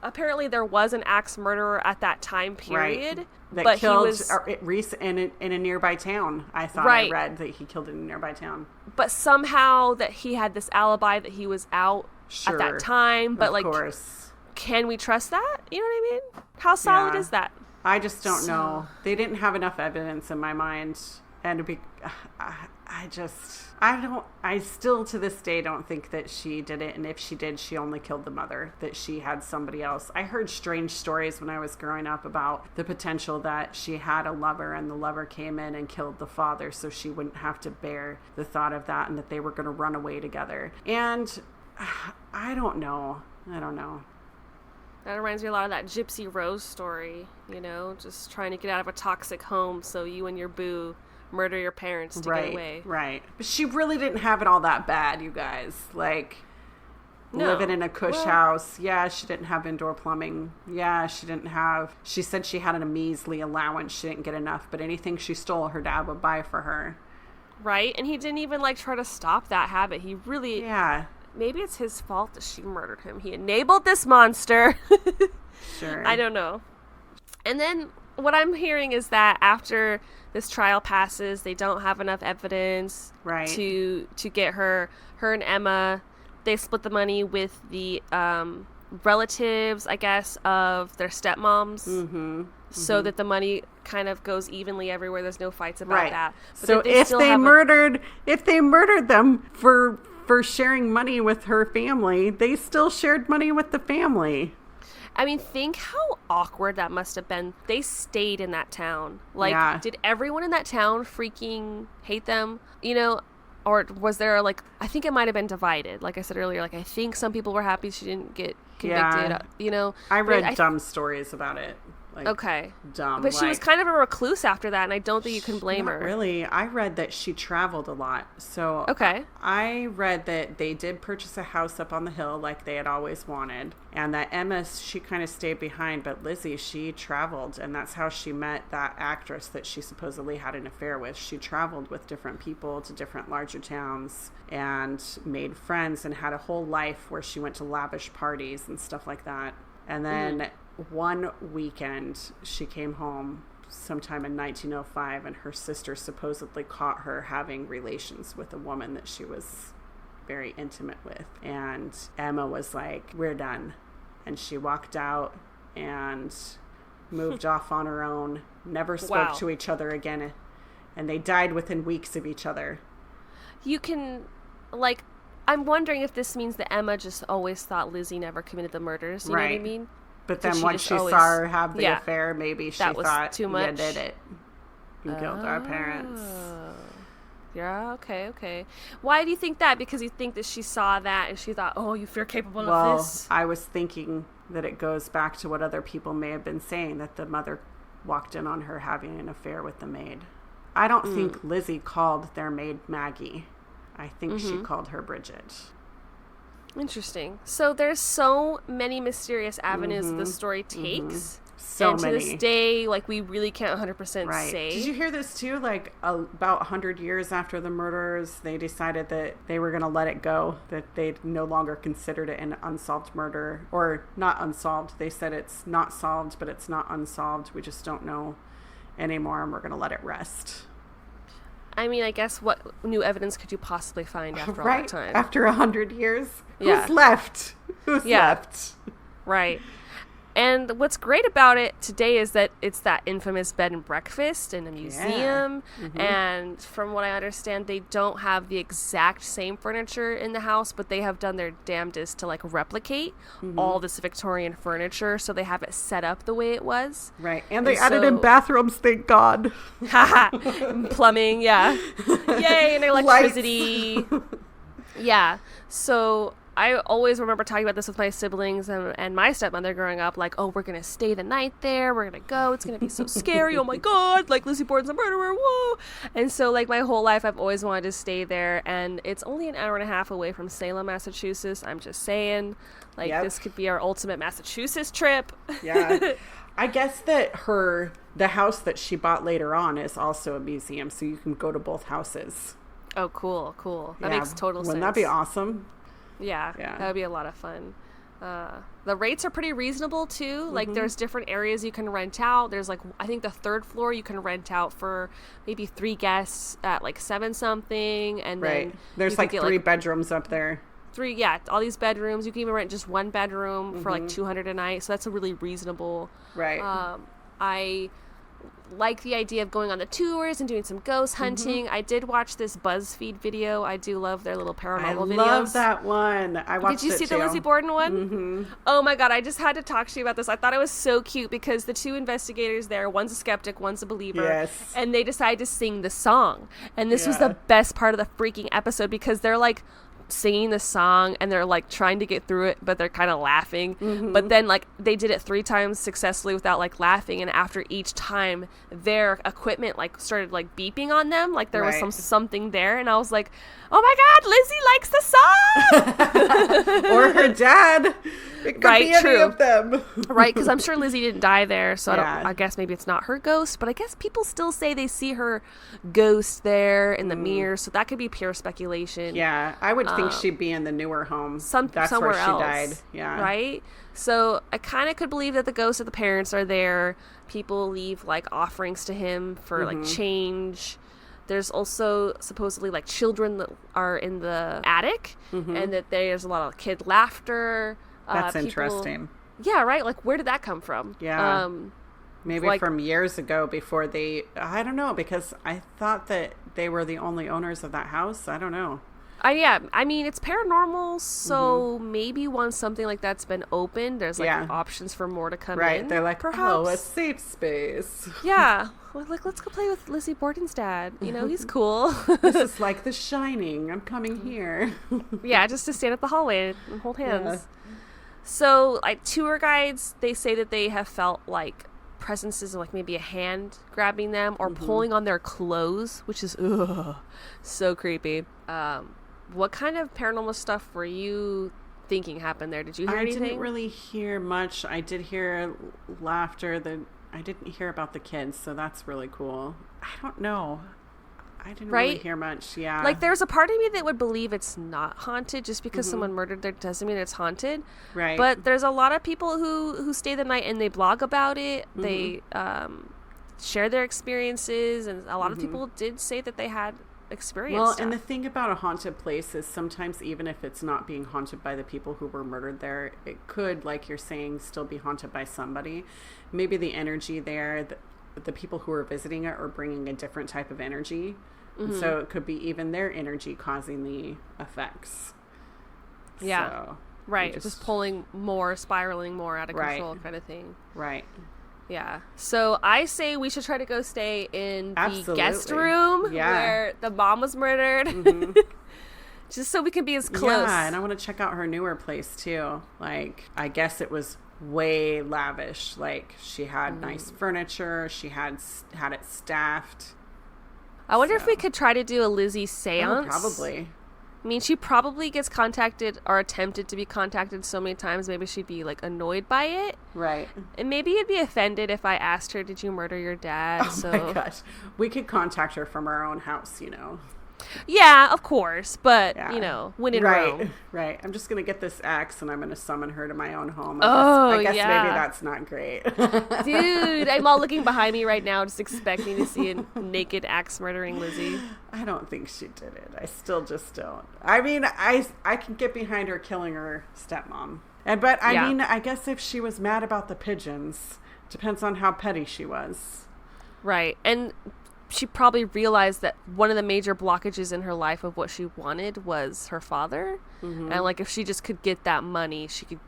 Apparently there was an axe murderer at that time period. Right. That but killed he was Reese in a nearby town. I thought I read that he killed in a nearby town. But somehow that he had this alibi that he was out at that time. But of course. Can we trust that? You know what I mean? How solid is that? I just don't know. They didn't have enough evidence in my mind. And I still to this day don't think that she did it. And if she did, she only killed the mother, that she had somebody else. I heard strange stories when I was growing up about the potential that she had a lover and the lover came in and killed the father so she wouldn't have to bear the thought of that and that they were going to run away together. And I don't know. That reminds me a lot of that Gypsy Rose story, just trying to get out of a toxic home so you and your boo murder your parents to get away. Right. But she really didn't have it all that bad, you guys. Like, living in a cush house. Yeah, she didn't have indoor plumbing. Yeah, she said she had a measly allowance. She didn't get enough, but anything she stole, her dad would buy for her. Right? And he didn't even, try to stop that habit. He really... Yeah. Maybe it's his fault that she murdered him. He enabled this monster. Sure. I don't know. And then what I'm hearing is that after this trial passes, they don't have enough evidence to get her and Emma. They split the money with the relatives, I guess, of their stepmoms. So that the money kind of goes evenly everywhere. There's no fights about that. But so if they murdered them for sharing money with her family, they still shared money with the family. I mean, think how awkward that must have been. They stayed in that town. Did everyone in that town freaking hate them? Or was there I think it might have been divided. Like I said earlier, I think some people were happy she didn't get convicted. I read dumb stories about it. Okay. Dumb. But she was kind of a recluse after that, and I don't think you can blame her. Really. I read that she traveled a lot. So okay. I read that they did purchase a house up on the hill like they had always wanted. And that Emma, she kind of stayed behind. But Lizzie, she traveled. And that's how she met that actress that she supposedly had an affair with. She traveled with different people to different larger towns and made friends and had a whole life where she went to lavish parties and stuff like that. And then... one weekend she came home sometime in 1905, and her sister supposedly caught her having relations with a woman that she was very intimate with. And Emma was like, we're done. And she walked out and moved off on her own, never spoke to each other again. And they died within weeks of each other. You can, like, I'm wondering if this means that Emma just always thought Lizzie never committed the murders. You know what I mean? But then once she saw her have the affair, maybe she thought, too much. You did it. You killed our parents. Yeah, okay. Why do you think that? Because you think that she saw that and she thought, oh, you're capable of this? Well, I was thinking that it goes back to what other people may have been saying, that the mother walked in on her having an affair with the maid. I don't think Lizzie called their maid Maggie. I think she called her Bridget. Interesting. So there's so many mysterious avenues the story takes. So and many. To this day, like, we really can't 100% say. Did you hear this too? Like, about 100 years after the murders, they decided that they were going to let it go, that they no longer considered it an unsolved murder. Or not unsolved. They said it's not solved, but it's not unsolved. We just don't know anymore, and we're going to let it rest. I mean, I guess what new evidence could you possibly find after all that time? After 100 years? Yeah. Who's left? Who's left? Right. And what's great about it today is that it's that infamous bed and breakfast in a museum. And from what I understand, they don't have the exact same furniture in the house, but they have done their damnedest to, like, replicate all this Victorian furniture. So they have it set up the way it was. Right. And they added in bathrooms, thank God. Plumbing, yeah. Yay, and electricity. Yeah. So I always remember talking about this with my siblings and my stepmother growing up, like, oh, we're going to stay the night there. We're going to go. It's going to be so scary. Oh, my God. Like, Lizzie Borden's a murderer. Whoa. And so, like, my whole life, I've always wanted to stay there. And it's only an hour and a half away from Salem, Massachusetts. I'm just saying, like, this could be our ultimate Massachusetts trip. Yeah. I guess that the house that she bought later on is also a museum, so you can go to both houses. Oh, cool. That makes total sense. Wouldn't that be awesome? Yeah, that would be a lot of fun. The rates are pretty reasonable too. Like, there's different areas you can rent out. There's, like, I think the third floor you can rent out for maybe 3 guests at like $7 something, and then there's like 3 bedrooms up there. 3, all these bedrooms. You can even rent just 1 bedroom for like $200 a night. So that's a really reasonable. Right. I like the idea of going on the tours and doing some ghost hunting. I did watch this BuzzFeed video. I do love their little paranormal videos. I love that one. I watched it too. Did you see the Lizzie Borden one? Oh my God, I just had to talk to you about this. I thought it was so cute because the 2 investigators there, one's a skeptic, one's a believer. Yes. And they decided to sing the song. And this was the best part of the freaking episode because they're like singing the song and they're like trying to get through it, but they're kind of laughing. But then, like, they did it 3 times successfully without like laughing, and after each time their equipment like started like beeping on them, like there was something there, and I was like, oh my God, Lizzie likes the song. Or her dad. It could be any of them. Right, because I'm sure Lizzie didn't die there, so I guess maybe it's not her ghost, but I guess people still say they see her ghost there in the mirror, so that could be pure speculation. Yeah, I would think she'd be in the newer home. That's somewhere where she died. Yeah. Right? So I kind of could believe that the ghosts of the parents are there. People leave like offerings to him for like change. There's also supposedly like children that are in the attic, and that there's a lot of kid laughter. That's interesting. Yeah, right? Like, where did that come from? Yeah. Maybe from years ago before I don't know, because I thought that they were the only owners of that house. I don't know. I mean, it's paranormal, so maybe once something like that's been opened, there's like options for more to come in. Right, they're like, perhaps. a safe space. Yeah, like, let's go play with Lizzie Borden's dad. You know, he's cool. This is like The Shining. I'm coming here. Yeah, just to stand at the hallway and hold hands. Yeah. So, like, tour guides, they say that they have felt like presences of like maybe a hand grabbing them or pulling on their clothes, which is so creepy. What kind of paranormal stuff were you thinking happened there? Did you hear anything? I didn't really hear much. I did hear laughter. I didn't hear about the kids, so that's really cool. I don't know. I didn't really hear much. Yeah. Like, there's a part of me that would believe it's not haunted just because someone murdered there doesn't mean it's haunted. Right. But there's a lot of people who stay the night and they blog about it. They share their experiences, and a lot of people did say that they had experienced Well, stuff. and the thing about a haunted place is sometimes even if it's not being haunted by the people who were murdered there, it could, like you're saying, still be haunted by somebody. Maybe the energy there, the people who are visiting it are bringing a different type of energy. And so it could be even their energy causing the effects. Yeah. So right. Just pulling more, spiraling more out of control kind of thing. Right. Yeah. So I say we should try to go stay in Absolutely. the guest room where the mom was murdered. Just so we can be as close. Yeah, and I want to check out her newer place too. Like, I guess it was way lavish. Like, she had nice furniture. She had it staffed. I wonder if we could try to do a Lizzie seance. Oh, probably. I mean, she probably gets contacted or attempted to be contacted so many times, maybe she'd be, like, annoyed by it. Right. And maybe you'd be offended if I asked her, did you murder your dad? Oh, my gosh. We could contact her from our own house, you know. Yeah, of course. But, Yeah. you know, when in Rome. Right. I'm just going to get this axe and I'm going to summon her to my own home. I guess yeah. maybe that's not great. Dude, I'm all looking behind me right now just expecting to see a naked axe murdering Lizzie. I don't think she did it. I still just don't. I mean, I can get behind her killing her stepmom. But I mean, I guess if she was mad about the pigeons, depends on how petty she was. Right. And she probably realized that one of the major blockages in her life of what she wanted was her father. And like, if she just could get that money, she could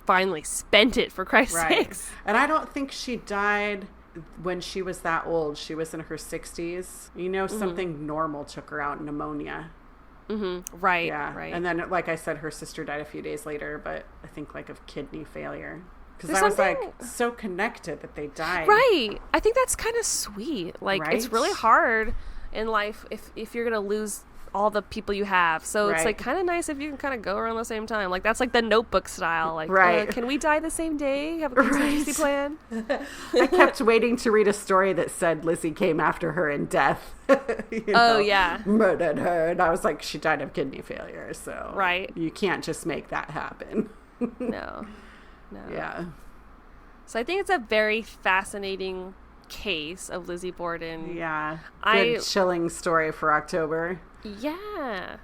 finally spend it, for Christ's sakes. And I don't think she died when she was that old. She was in her 60s. You know, something normal took her out, pneumonia. Right. Yeah. Right. And then, like I said, her sister died a few days later, but I think like of kidney failure. Because There's I was something- like so connected that they died. Right. I think that's kind of sweet. Like, it's Right? really hard in life if you're going to lose all the people you have. So it's like kind of nice if you can kind of go around the same time. Like, that's like the Notebook style. Like, can we die the same day? Have a contingency plan? I kept waiting to read a story that said Lizzie came after her in death. Murdered her. And I was like, she died of kidney failure. So you can't just make that happen. No. Yeah. So I think it's a very fascinating case of Lizzie Borden. Yeah. Good chilling story for October. Yeah.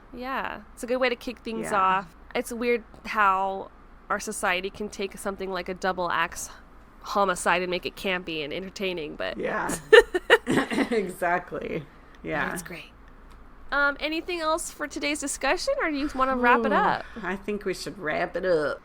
It's a good way to kick things off. It's weird how our society can take something like a double axe homicide and make it campy and entertaining, but yeah. Exactly. Yeah. That's great. Anything else for today's discussion, or do you want to wrap it up? I think we should wrap it up.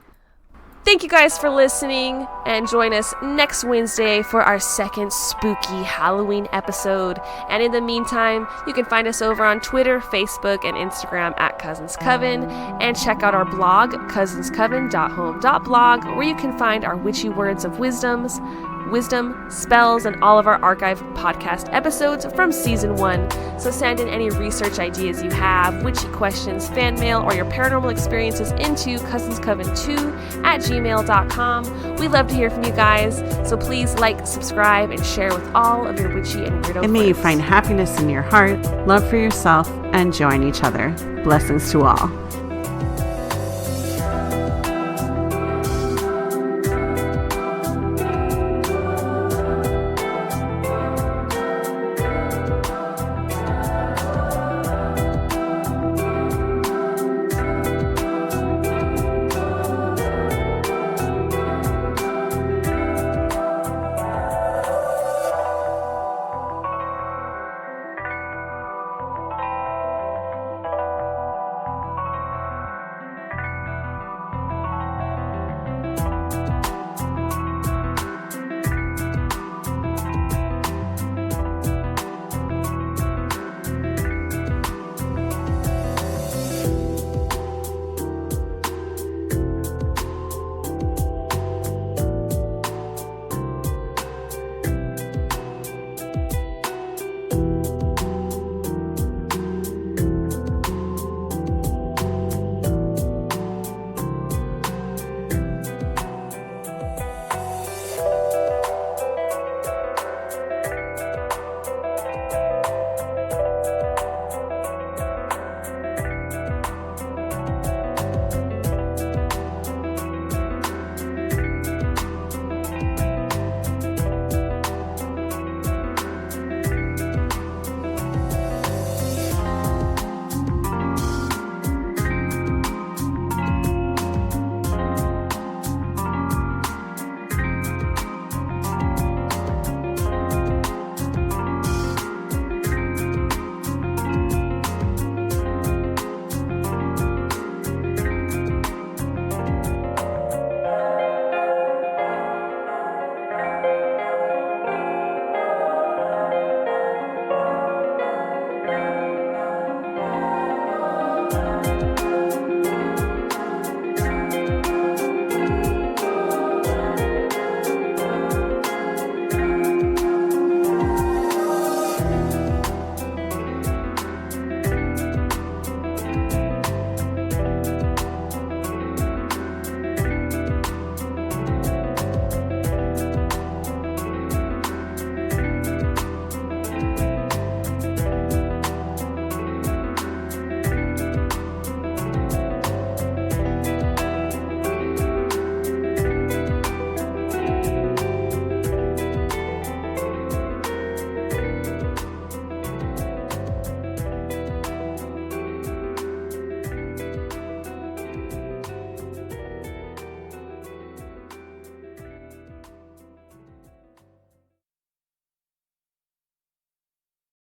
Thank you guys for listening, and join us next Wednesday for our second spooky Halloween episode. And in the meantime, you can find us over on Twitter, Facebook, and Instagram at Cousins Coven, and check out our blog, cousinscoven.home.blog, where you can find our witchy words of wisdom, spells, and all of our archived podcast episodes from season 1. So send in any research ideas you have, witchy questions, fan mail, or your paranormal experiences into cousinscoven2@gmail.com. We love to hear from you guys, so please like, subscribe, and share with all of your witchy and weirdo And may you friends. find happiness in your heart, love for yourself, and join each other. Blessings to all.